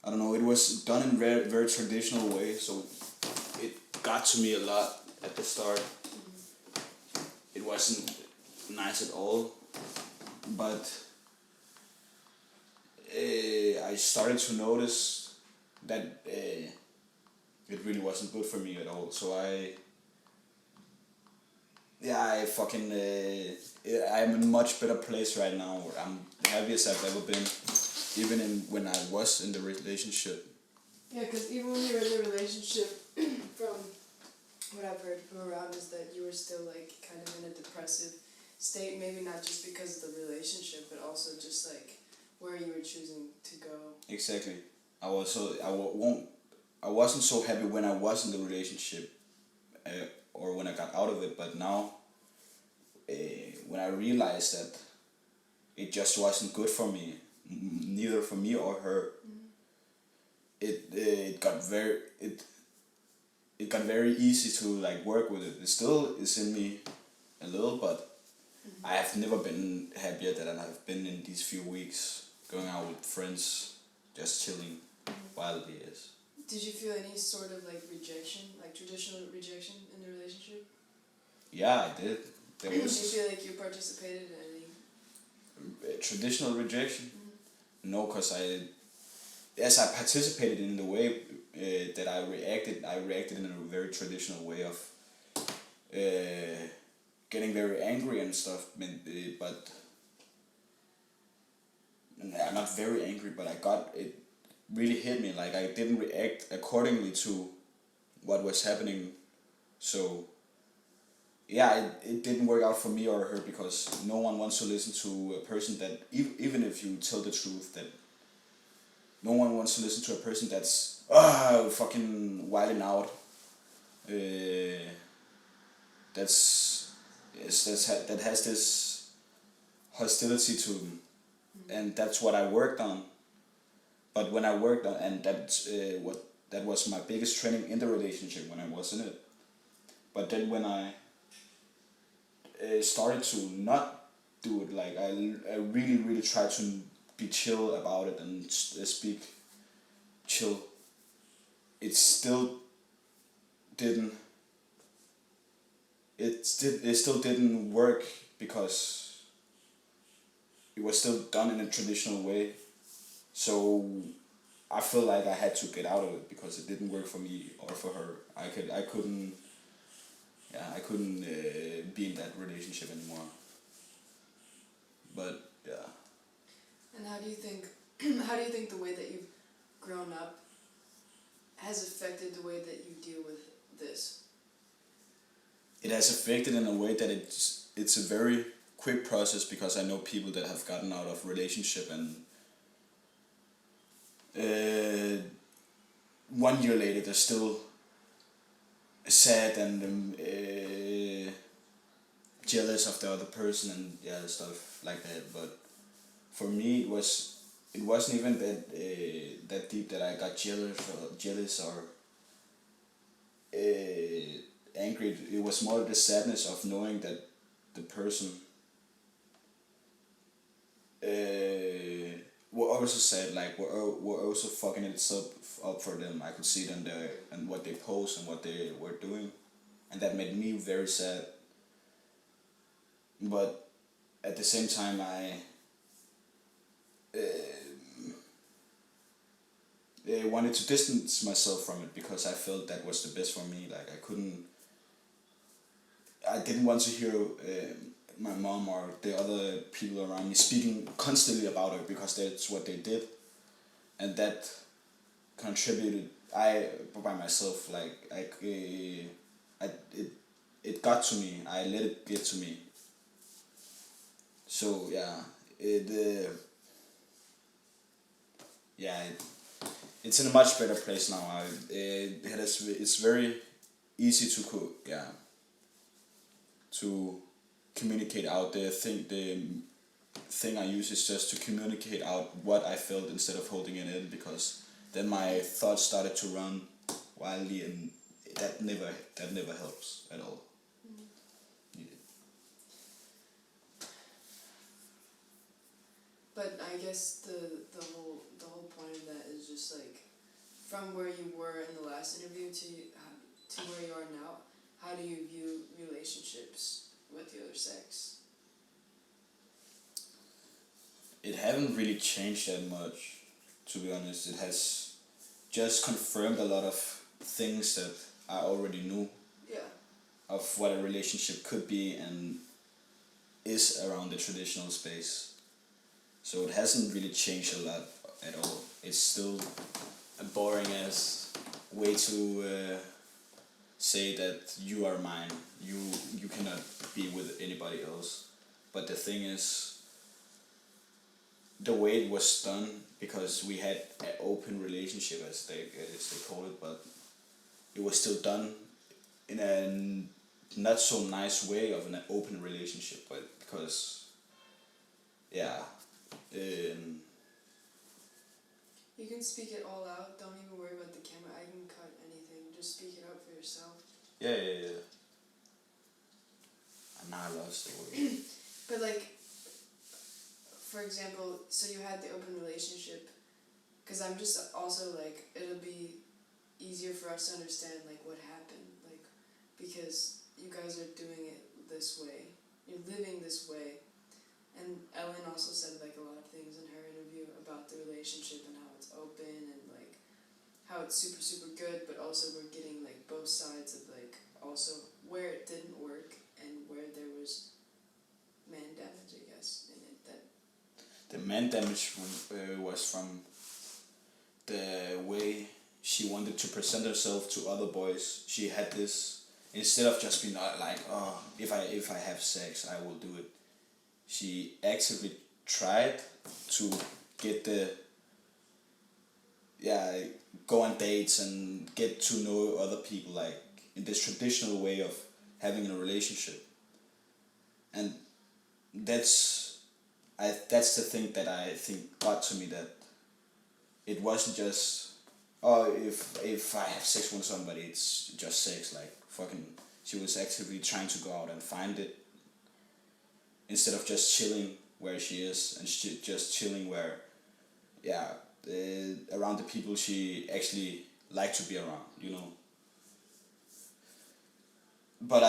I don't know, it was done in very, very traditional way, so it got to me a lot at the start. It wasn't nice at all, but I started to notice that it really wasn't good for me at all. So I'm in a much better place right now. I'm the happiest I've ever been, even when I was in the relationship. Yeah, because even when you were in the relationship, from what I've heard from around is that you were still like kind of in a depressive state, maybe not just because of the relationship, but also just like where you were choosing to go. Exactly. I wasn't so happy when I was in the relationship, or when I got out of it, but now when I realized that it just wasn't good for me, neither for me or her, it got very easy to like work with it. It still is in me a little, but I have never been happier than I have been in these few weeks, going out with friends, just chilling wildly. Yes. Did you feel any sort of like rejection, like traditional rejection in the relationship? Yeah, I did. There Did you was feel like you participated in any? traditional rejection. No, because I participated in the way that I reacted. I reacted in a very traditional way of getting very angry and stuff. But I'm not very angry, but it really hit me. Like I didn't react accordingly to what was happening. So yeah, it didn't work out for me or her, because no one wants to listen to a person that, even if you tell the truth, that no one wants to listen to a person that's fucking wilding out. That has this hostility to them, and that's what I worked on. But when I worked on, and that was my biggest training in the relationship when I was in it. But then when I started to not do it, like I really tried to be chill about it and speak chill. It still didn't. It still didn't work, because it was still done in a traditional way. So I feel like I had to get out of it, because it didn't work for me or for her. I couldn't be in that relationship anymore. But yeah. And how do you think the way that you've grown up has affected the way that you deal with this? It has affected in a way that it's a very quick process, because I know people that have gotten out of relationship and 1 year later they're still sad and jealous of the other person and stuff like that. But for me it wasn't even that deep that I got jealous or angry. It was more the sadness of knowing that the person were also sad, like were also fucking it up for them. I could see them there and what they post and what they were doing, and that made me very sad. But at the same time, I wanted to distance myself from it, because I felt that was the best for me. Like I didn't want to hear my mom or the other people around me speaking constantly about her because that's what they did, and that contributed. I by myself, like it got to me. I let it get to me. So yeah, it's in a much better place now. It's very easy to to communicate out. The thing I use is just to communicate out what I felt instead of holding it in, because then my thoughts started to run wildly, and that never helps at all. But I guess the whole point of that is just like, from where you were in the last interview to where you are now, how do you view relationships with the other sex? It haven't really changed that much, to be honest. It has just confirmed a lot of things that I already knew. Yeah. Of what a relationship could be and is around the traditional space. So it hasn't really changed a lot at all. It's still a boring ass way to say that you are mine. You cannot be with anybody else. But the thing is, the way it was done, because we had an open relationship, as they call it, but it was still done in a not so nice way of an open relationship, but because you can speak it all out. Don't even worry about the camera. I can cut anything. Just speak it out for yourself. Yeah. And now I lost the word. But like, for example, so you had the open relationship, because I'm just also like, it'll be easier for us to understand like what happened, like, because you guys are doing it this way, you're living this way, and Ellen also said like a lot of things in her interview about the relationship and how it's open and like how it's super super good, but also we're getting like both sides of like also where it didn't work and where there was man damage, I guess, in it. That the man damage was from the way she wanted to present herself to other boys. She had this, instead of just being like, oh, if I have sex, I will do it. She actively tried to get go on dates and get to know other people, like in this traditional way of having a relationship. And that's the thing that I think got to me, that it wasn't just, oh, if I have sex with somebody, it's just sex. Like, fucking, she was actively trying to go out and find it, instead of just chilling where she is, and just chilling where, around the people she actually liked to be around, you know. But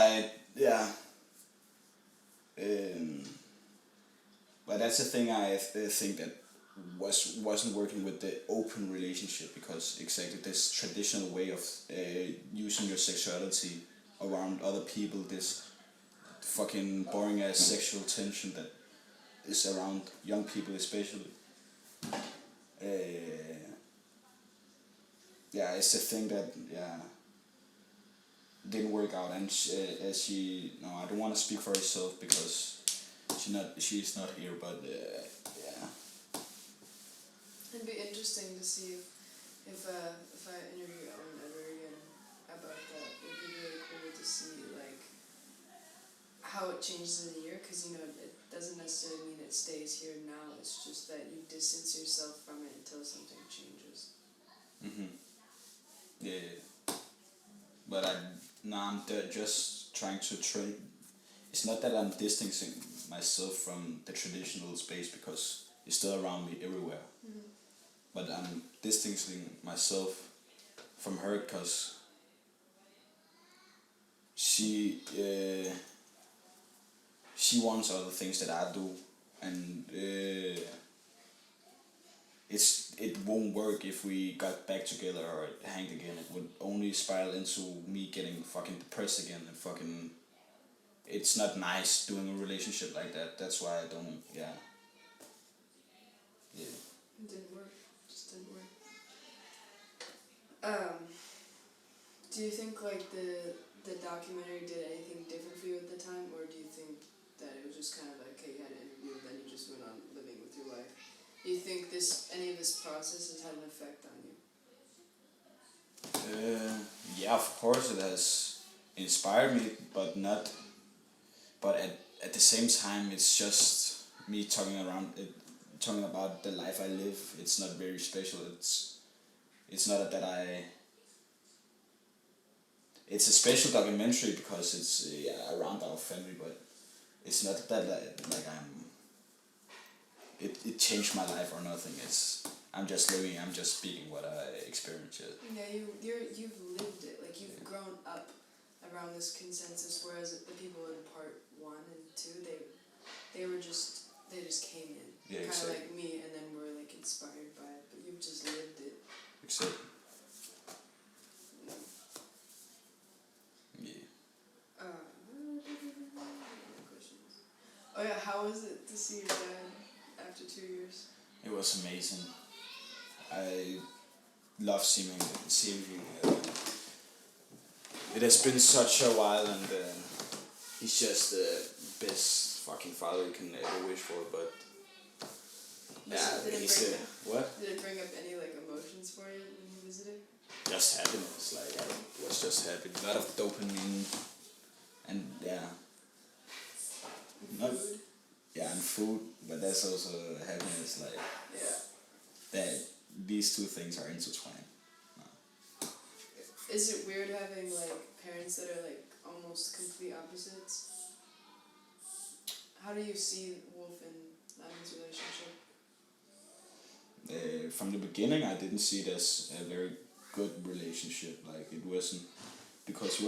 but that's the thing I think that wasn't working with the open relationship, because exactly this traditional way of using your sexuality around other people, this fucking boring ass sexual tension that is around young people especially. It's a thing that didn't work out, and I don't want to speak for herself because she's not here, but it'd be interesting to see if I interview Ellen ever again about that. It'd be really cool to see like how it changes in a year, because it doesn't necessarily mean it stays here now. It's just that you distance yourself from it until something changes. But I'm just trying to train. It's not that I'm distancing myself from the traditional space, because it's still around me everywhere. But I'm distancing myself from her because she wants other things that I do, and it won't work if we got back together or hanged again. It would only spiral into me getting fucking depressed again and fucking it's not nice doing a relationship like that. That's why I don't. Yeah. Yeah. It didn't work. Just didn't work. Do you think like the documentary did anything different for you at the time, or do you think that it was just kind of like, okay, you had an interview and then you just went on living with your life? Do you think any of this process has had an effect on you? Yeah, of course it has inspired me, but not. But at the same time, it's just me talking about the life I live. It's not very special. It's not that I. It's a special documentary because it's around our family, but it's not that like I'm. It changed my life or nothing. I'm just living. I'm just speaking what I experienced. Yeah, you've lived it. Like you've grown up around this consensus, whereas the people in part 1 and 2, they just came in. Yeah, kind of exactly. like me, and then were like inspired by it. But you've just lived it. Exactly. Yeah. Questions. Oh yeah, how was it to see your dad after 2 years? It was amazing. I love seeing him. It has been such a while, and he's just the best fucking father you can ever wish for. But yeah, what? Did it bring up any like emotions for you when you visited? Just happiness. Like I was just happy. A lot of dopamine, and yeah. Not, yeah, and food, but that's also happiness. Like that, these two things are intertwined. Is it weird having like parents that are like almost complete opposites? How do you see Wolf and Lavin's relationship? From the beginning, I didn't see it as a very good relationship. Like it wasn't, because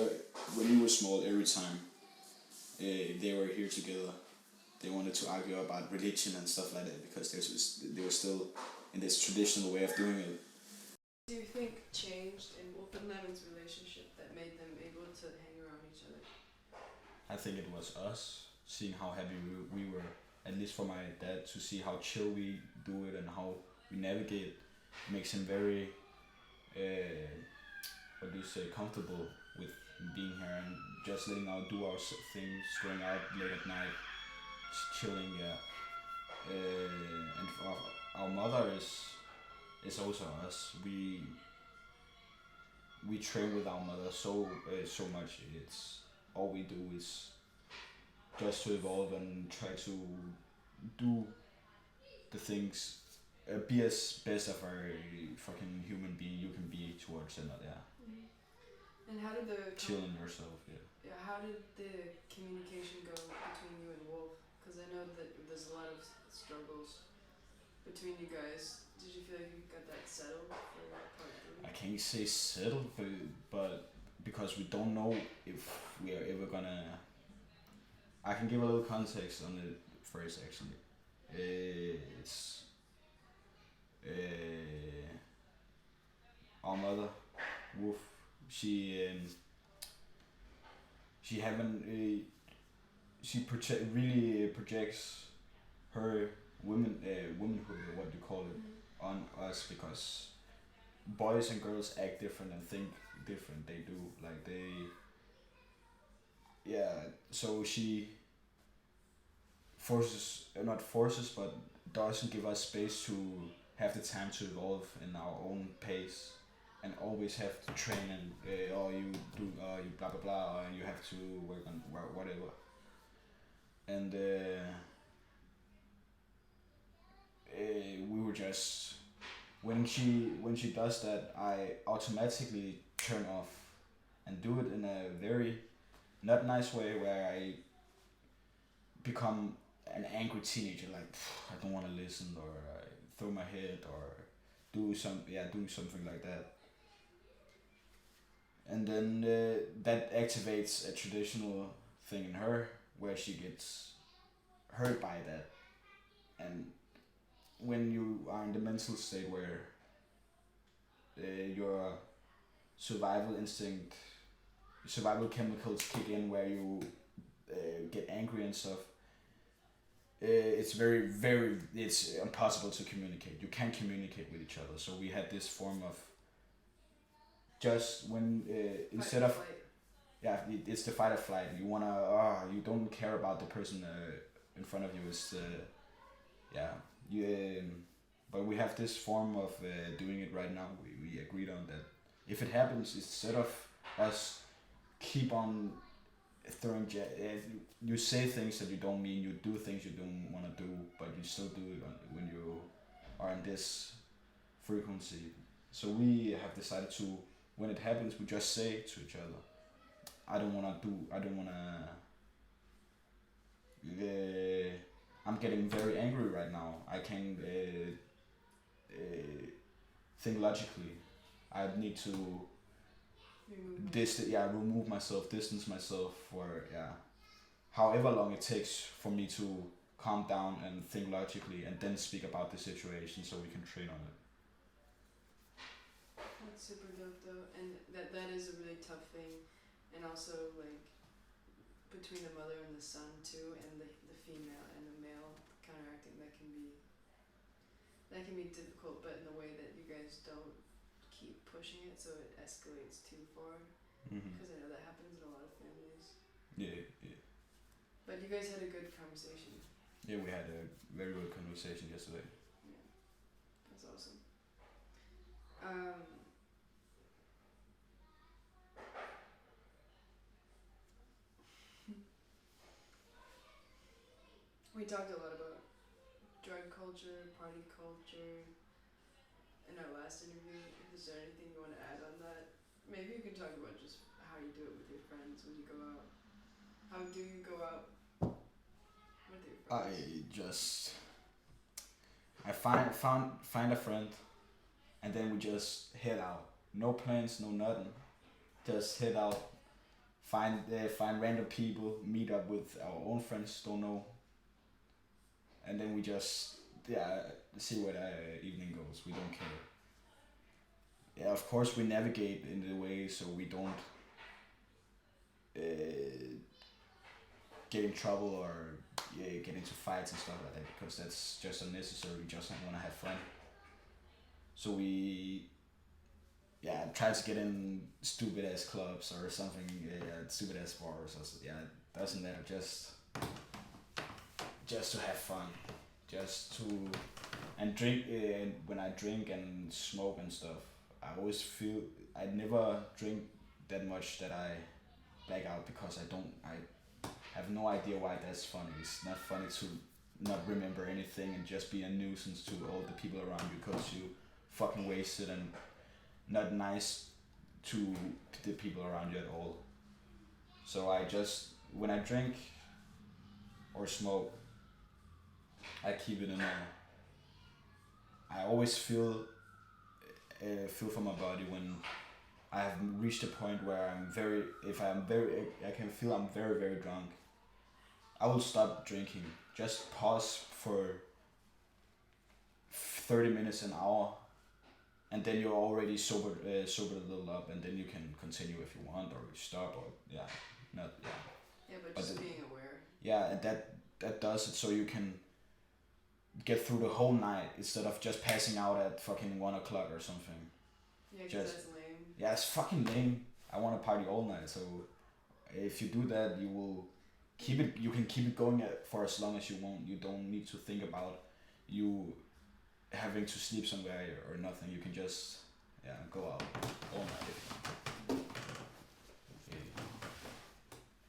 when we were small, every time they were here together, they wanted to argue about religion and stuff like that because they were still in this traditional way of doing it. Do you think changed in Wolf and Lavin's relationship that made them able to hang around each other? I think it was us seeing how happy we were, at least for my dad, to see how chill we do it and how we navigate. Makes him very, comfortable with being here and just letting out, do our things, going out late at night, chilling, and for our mother is also us. We train with our mother so much. It's all we do is just to evolve and try to do the things, be as best of a fucking human being you can be towards another. Yeah. And how did chilling yourself? Yeah. Yeah. How did the communication go between you and Wolf? Because I know that there's a lot of struggles between you guys. Did you feel like you got that settled for part 3? I can't say settled, but because we don't know if we are ever gonna. I can give a little context on it first. Actually, it's our mother, Wolf. She really projects her womanhood, or what you call it, on us, because boys and girls act different and think different. They do, like so she but doesn't give us space to have the time to evolve in our own pace, and always have to train and you blah blah blah, and you have to work on whatever. And we were just, when she does that, I automatically turn off and do it in a very not nice way, where I become an angry teenager, like I don't want to listen, or I throw my head, or do something like that. And then that activates a traditional thing in her, where she gets hurt by that. And when you are in the mental state where your survival chemicals kick in, where you get angry and stuff, it's it's impossible to communicate. You can't communicate with each other. So we had this form of just when instead of it's the fight or flight. You wanna you don't care about the person in front of you. It's but we have this form of doing it right now. We agreed on that. If it happens, instead of us keep on throwing you say things that you don't mean, you do things you don't want to do, but you still do it when you are in this frequency. So we have decided to, when it happens, we just say to each other, I'm getting very angry right now. I can't think logically. I need to remove myself, distance myself for however long it takes for me to calm down and think logically, and then speak about the situation so we can train on it. That's super dope though, and that is a really tough thing, and also like between the mother and the son too, and the female and the male counteracting, that can be difficult, but in the way that you guys don't keep pushing it so it escalates too far, because I know that happens in a lot of families. Yeah. But you guys had a good conversation. Yeah, we had a very good conversation yesterday. Yeah, that's awesome. We talked a lot about drug culture, party culture in our last interview. Is there anything you want to add on that? Maybe you can talk about just how you do it with your friends when you go out. How do you go out with your friends? I find a friend, and then we just head out. No plans, no nothing. Just head out. Find random people. Meet up with our own friends. Don't know. And then we just see where the evening goes. We don't care. Yeah, of course we navigate in the way so we don't get in trouble or get into fights and stuff like that, because that's just unnecessary. We just want to have fun. So we try to get in stupid ass clubs or something, stupid ass bars. It doesn't matter. Just to have fun, and drink. When I drink and smoke and stuff, I always feel I never drink that much that I black out, because I have no idea why that's funny. It's not funny to not remember anything and just be a nuisance to all the people around you because you fucking wasted and not nice to the people around you at all. So when I drink or smoke, I keep it in I always feel from my body when I have reached a point where I can feel I'm very, very drunk. I will stop drinking. Just pause for 30 minutes, an hour, and then you're already sobered a little up, and then you can continue if you want, or stop, or but just being aware. Yeah, and that does it so you can get through the whole night instead of just passing out at fucking 1 o'clock or something. Yeah, because that's lame. Yeah, it's fucking lame. I want to party all night, so if you do that, you will keep it. You can keep it going for as long as you want. You don't need to think about you having to sleep somewhere or nothing. You can just go out all night.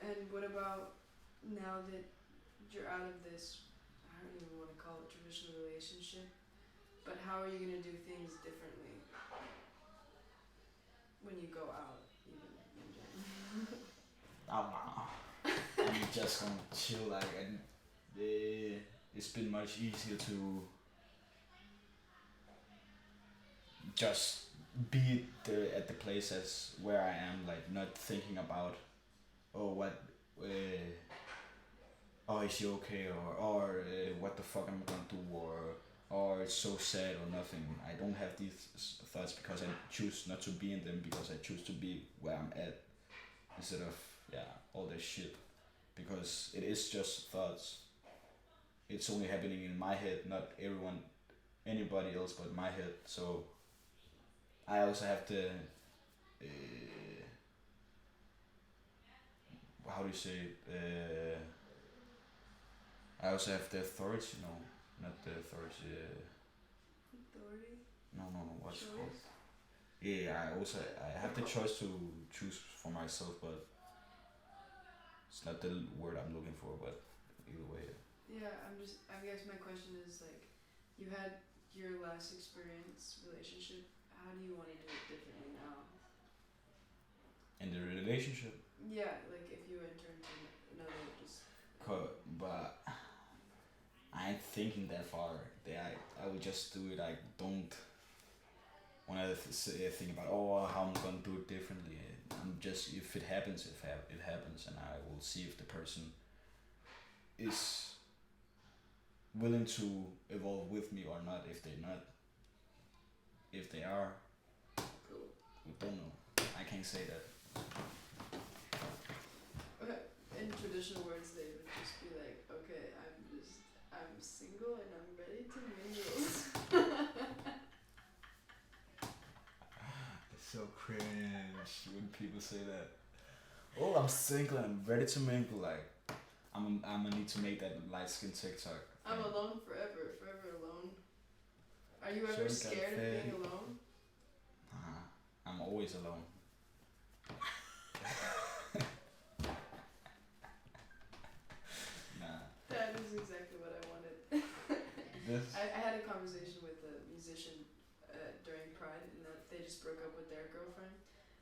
And what about now that you're out of this, I don't even want to call it traditional relationship, but how are you going to do things differently when you go out, even in general? I'm just gonna chill, and it's been much easier to just be at the places where I am, not thinking about is she okay, or what the fuck am I gonna do, or it's so sad or nothing. I don't have these thoughts because I choose not to be in them, because I choose to be where I'm at instead of all this shit. because it is just thoughts. It's only happening in my head, not anybody else but my head. So I also have to, how do you say it? I also have the authority, no, not the authority. Authority? No, what's it called? Choice? Yeah, I have the choice to choose for myself, but it's not the word I'm looking for. But either way. Yeah, I guess my question is like, you had your last experience relationship. How do you want to do it differently now? In the relationship. Yeah, like if you enter into another, just. But I ain't thinking that far. I will just do it. I don't want to think about how I'm gonna do it differently. I'm just, if it happens, it happens, and I will see if the person is willing to evolve with me or not. If they're not, if they are, we don't know. I can't say that. Okay. In traditional words, they would just be like, okay, I'm single and I'm ready to mingle. It's so cringe when people say that. Oh, I'm single and I'm ready to mingle. Like, I'm gonna need to make that light skin TikTok. I'm alone forever alone. Are you ever scared of being alone? I'm always alone. Nah. That is exactly what I wanted. I had a conversation with a musician during Pride, and that they just broke up with their girlfriend,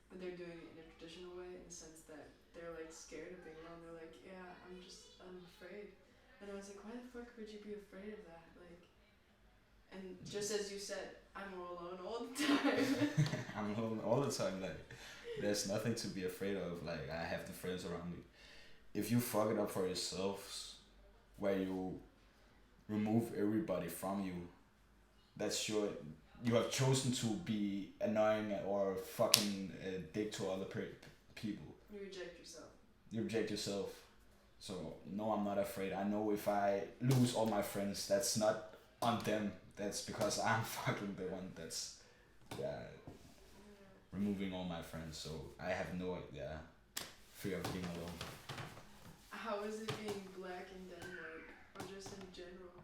but they're doing it in a traditional way, in the sense that they're like scared of being alone. They're like, yeah, I'm afraid. And I was like, why the fuck would you be afraid of that? Like, and just as you said, I'm all alone all the time. I'm alone all the time. Like, there's nothing to be afraid of. Like, I have the friends around me. If you fuck it up for yourselves, where you remove everybody from you, that's you have chosen to be annoying or fucking a dick to other people. You reject yourself. You reject yourself. So, no, I'm not afraid. I know if I lose all my friends, that's not on them. That's because I'm fucking the one that's removing all my friends. So, I have no fear of being alone. How is it being black in Denmark, or just in general?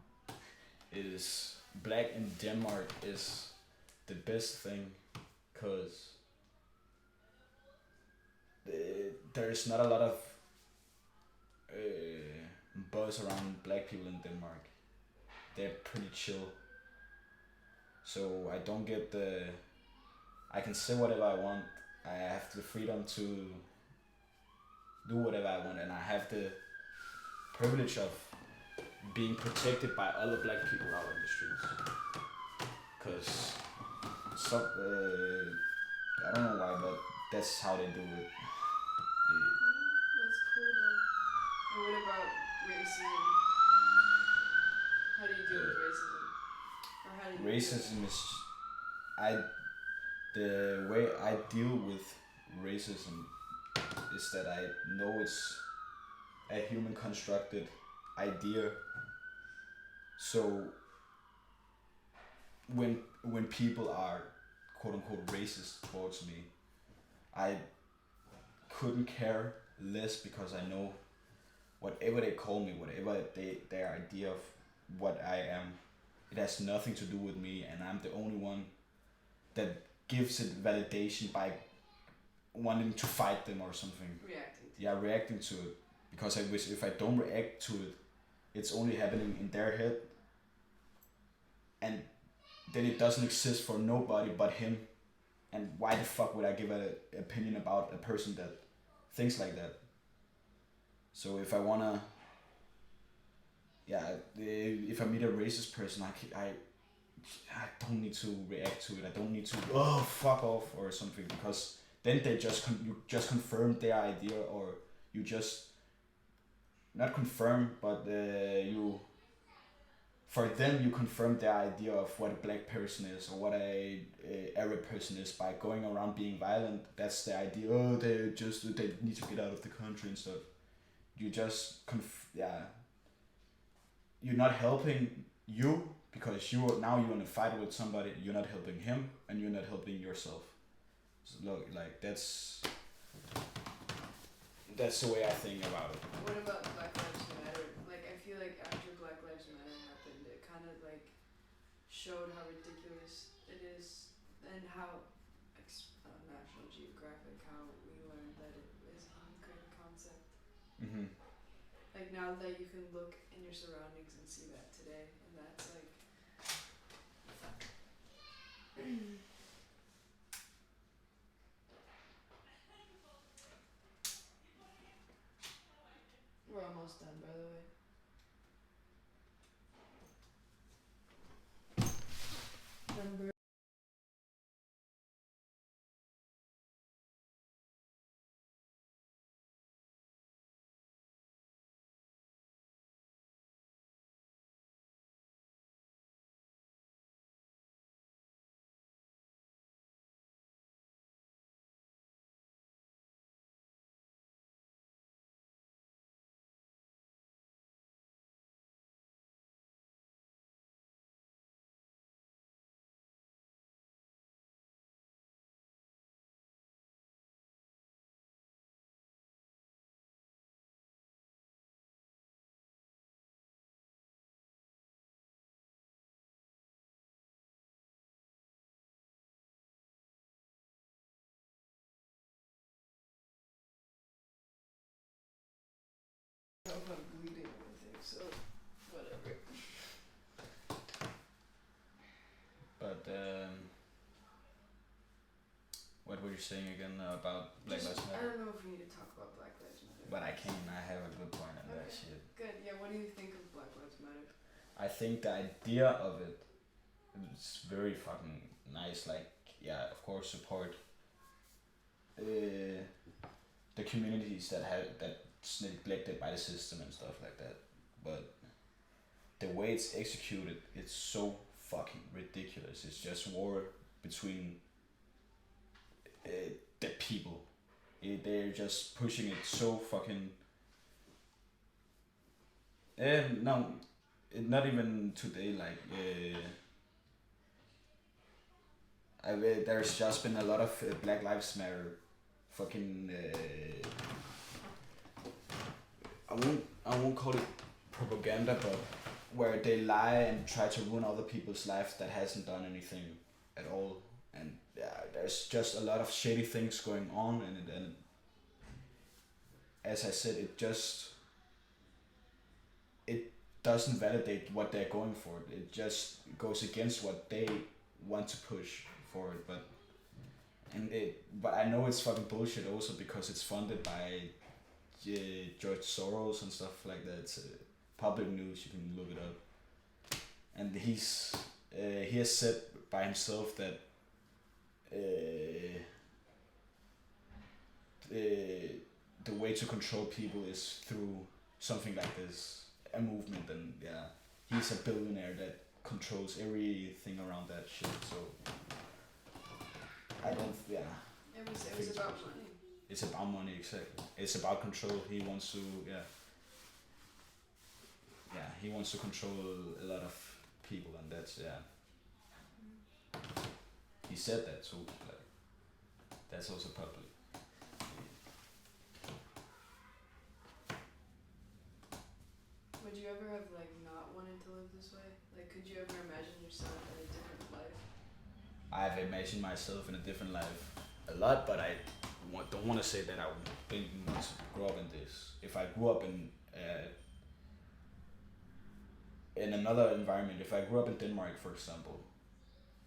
It is black in Denmark is the best thing, cause there is not a lot of buzz around black people in Denmark. They're pretty chill. So I don't get I can say whatever I want. I have the freedom to do whatever I want, and I have the privilege of being protected by other black people out on the streets. Cause I don't know why, but that's how they do it. That's cool though. And what about racism? How do you deal with racism? Or how do you Racism is the way I deal with racism is that I know it's a human constructed idea. So when people are quote unquote racist towards me, I couldn't care less, because I know whatever they call me, whatever their idea of what I am, it has nothing to do with me, and I'm the only one that gives it validation by wanting to fight them or something. Reacting to it. Because I wish if I don't react to it, it's only happening in their head, and then it doesn't exist for nobody but him. And why the fuck would I give an opinion about a person that thinks like that? So if I wanna, if I meet a racist person, I don't need to react to it. I don't need to fuck off or something, because then they you just confirm their idea, or you just not confirm, but for them you confirm their idea of what a black person is or what a Arab person is by going around being violent. That's the idea. They need to get out of the country and stuff. you just you're not helping you because you're in a fight with somebody. You're not helping him, and you're not helping yourself. So look, like that's the way I think about it. What about Black Lives Matter? Like, I feel like after Black Lives Matter happened, it kind of like showed how ridiculous it is, and how National Geographic, how we learned that it is a human-created concept. Mm-hmm. Like, now that you can look in your surroundings and see that today, and that's like. We're almost done, by the way. Number I don't know if I'm bleeding or anything, so whatever. But what were you saying again about Black Lives I Matter? don't know if we need to talk about Black Lives Matter. But I can. I have a good point on that shit. Good. Yeah. What do you think of Black Lives Matter? I think the idea of it is very fucking nice. Like, yeah, of course, support the communities that's neglected by the system and stuff like that. But the way it's executed, it's so fucking ridiculous. It's just war between the people. They're just pushing it so fucking. No, not even today. Like, there's just been a lot of Black Lives Matter, fucking. I won't call it propaganda, but where they lie and try to ruin other people's lives that hasn't done anything at all, and there's just a lot of shady things going on, and as I said, it doesn't validate what they're going for. It just goes against what they want to push for it, but I know it's fucking bullshit also because it's funded by George Soros and stuff like that. It's public news, you can look it up. And he has said by himself that the way to control people is through something like this, a movement, and yeah, he's a billionaire that controls everything around that shit. So I don't, yeah. It was about money. It's about money, exactly. It's about control. He wants to, he wants to control a lot of people, and that's, he said that, so like, that's also public. Would you ever have like not wanted to live this way? Like, could you ever imagine yourself in a different life? I've imagined myself in a different life a lot, but I don't want to say that I didn't want to grow up in this. If I grew up in another environment, if I grew up in Denmark, for example,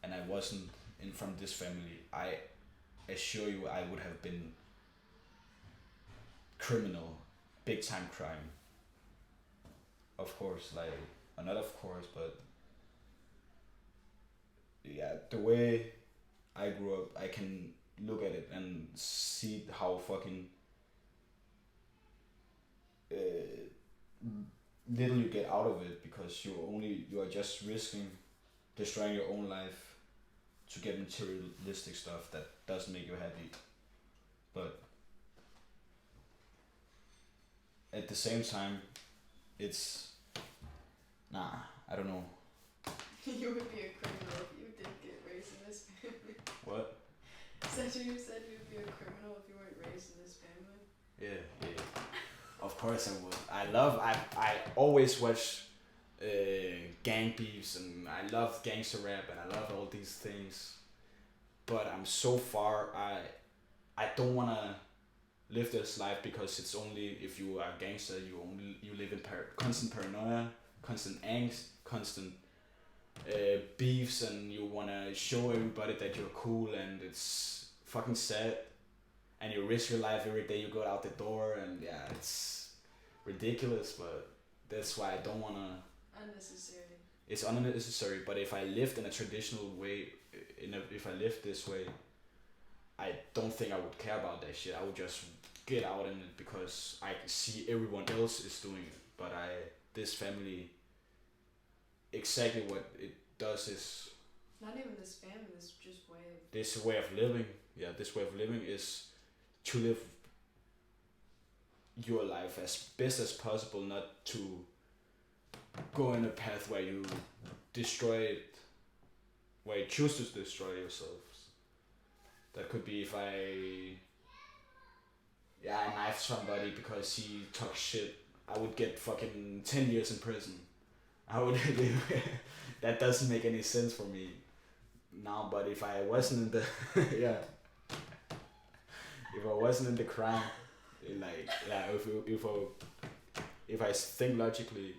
and I wasn't from this family, I assure you I would have been criminal, big time crime. Of course, like, not of course, but yeah, the way I grew up, I can look at it and see how fucking little you get out of it, because you are just risking destroying your own life to get materialistic stuff that doesn't make you happy. But at the same time, it's I don't know. You would be a criminal if you didn't get raised in this family. What? So you said you'd be a criminal if you weren't raised in this family? Yeah. Of course I would. I always watch gang beefs, and I love gangster rap, and I love all these things. But I'm so far, I don't wanna live this life because it's only if you are a gangster you live in constant paranoia, constant angst, constant beefs, and you wanna show everybody that you're cool, and it's fucking sad. And you risk your life every day you go out the door, and yeah, it's ridiculous, but that's why I don't wanna. Unnecessary. It's unnecessary, but if I lived in a traditional way, if I lived this way, I don't think I would care about that shit. I would just get out in it because I see everyone else is doing it. But this family, exactly what it does is. Not even this family, this just way of. This way of living, this way of living is to live your life as best as possible, not to go in a path where you destroy it, where you choose to destroy yourselves. That could be if I knifed somebody because he talked shit. I would get fucking 10 years in prison. I would that doesn't make any sense for me now, but if I wasn't in the if I wasn't in the crime, like if I think logically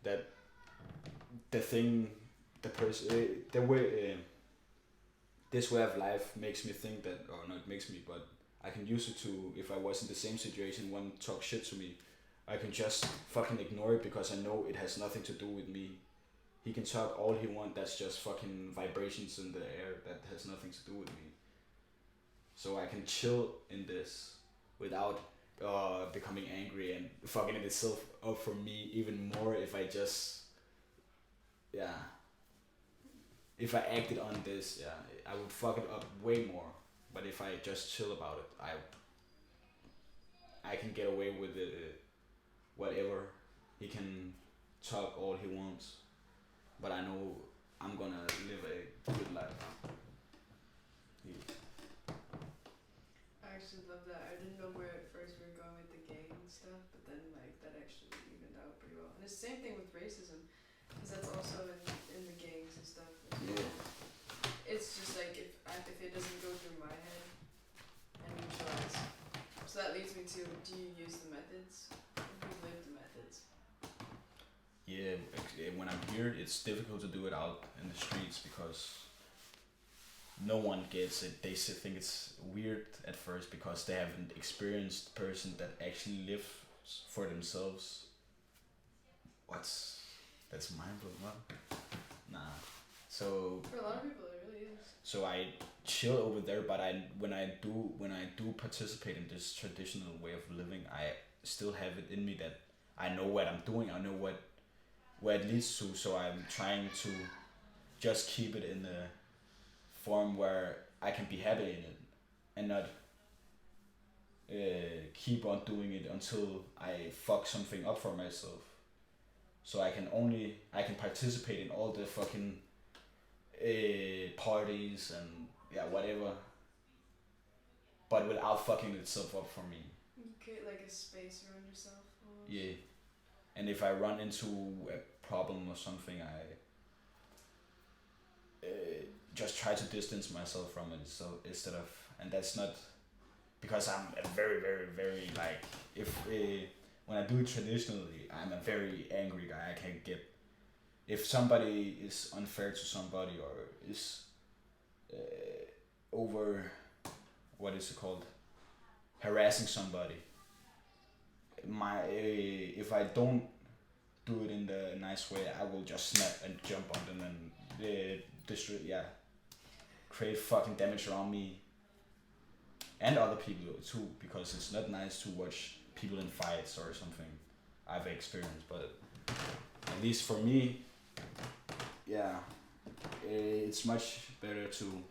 that this way of life makes me think that, or not makes me, but I can use it to, if I was in the same situation, one talk shit to me, I can just fucking ignore it because I know it has nothing to do with me. He can talk all he wants, that's just fucking vibrations in the air, that has nothing to do with me. So I can chill in this without becoming angry and fucking itself up for me even more if I just, if I acted on this, I would fuck it up way more. But if I just chill about it, I can get away with it, whatever. He can talk all he wants, but I know I'm gonna live a good life. Yeah. I actually love that. I didn't know where at first we were going with the gang stuff, but then like that actually evened out pretty well. And it's the same thing with racism, because that's also in the gangs and stuff. Yeah. It's just like if it doesn't go through my head, I neutralize. So that leads me to, do you use the methods? Do you live the methods? Yeah, when I'm here, it's difficult to do it out in the streets because no one gets it. They think it's weird at first because they haven't experienced person that actually lives for themselves. That's mind blowing, huh? Nah. So for a lot of people, it really is. So I chill over there, but when I do participate in this traditional way of living, I still have it in me that I know what I'm doing. I know where it leads to. So I'm trying to just keep it in the form where I can be happy in it, and not keep on doing it until I fuck something up for myself. So I can participate in all the fucking parties and whatever, but without fucking itself up for me. You create like a space around yourself. Almost. Yeah, and if I run into a problem or something, I just try to distance myself from it. So instead of, and that's not because I'm a very, very, very like when I do it traditionally, I'm a very angry guy. I can't get. If somebody is unfair to somebody or is over, what is it called, harassing somebody, if I don't do it in the nice way, I will just snap and jump on them and create fucking damage around me and other people too, because it's not nice to watch people in fights or something I've experienced, but at least for me, it's much better to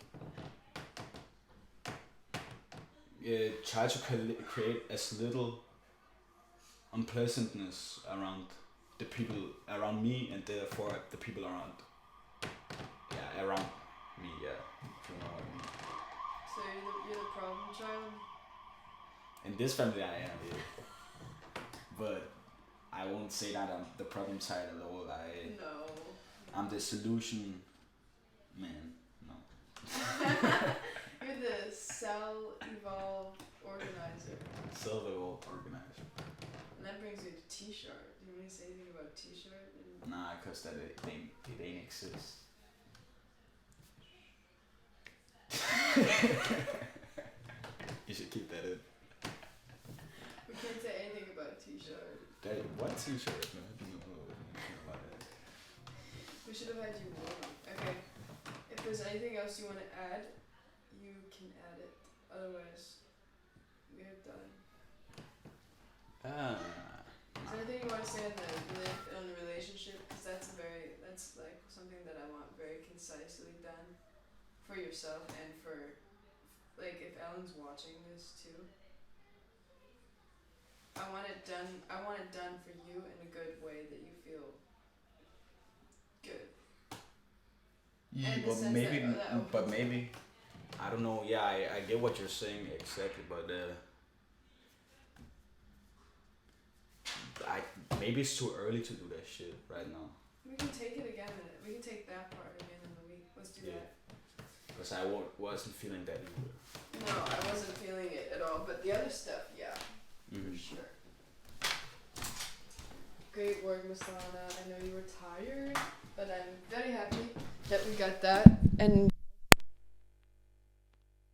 try to create as little unpleasantness around the people around me, and therefore the people around me. Yeah, if you know what I mean. So you're the problem child? In this family, I am. Yeah. But I won't say that I'm the problem side at all. No. I'm the solution man. No. You're the cell evolved organizer. Self-evolved organizer. And that brings me to T-shirt. Do you want to say anything about T-shirt? Nah, cause that it ain't exist. You should keep that in. We can't say anything about T-shirt. What T-shirt? No, I don't know anything about that. We should have had you warm. Okay. If there's anything else you want to add, you can add it. Otherwise, we are done. Is there anything you want to say on the relationship? Because that's like something that I want very concisely done for yourself and for, like, if Ellen's watching this too. I want it done for you in a good way that you feel good. Yeah, And the but sense maybe, that maybe, I don't know. Yeah, I get what you're saying exactly, but maybe it's too early to do that shit right now. We can take it again. We can take that part again in the week. Let's do that. Because I wasn't feeling that either. No, I wasn't feeling it at all. But the other stuff, yeah, Mm-hmm. for sure. Great work, Miss Lana. I know you were tired, but I'm very happy that we got that. And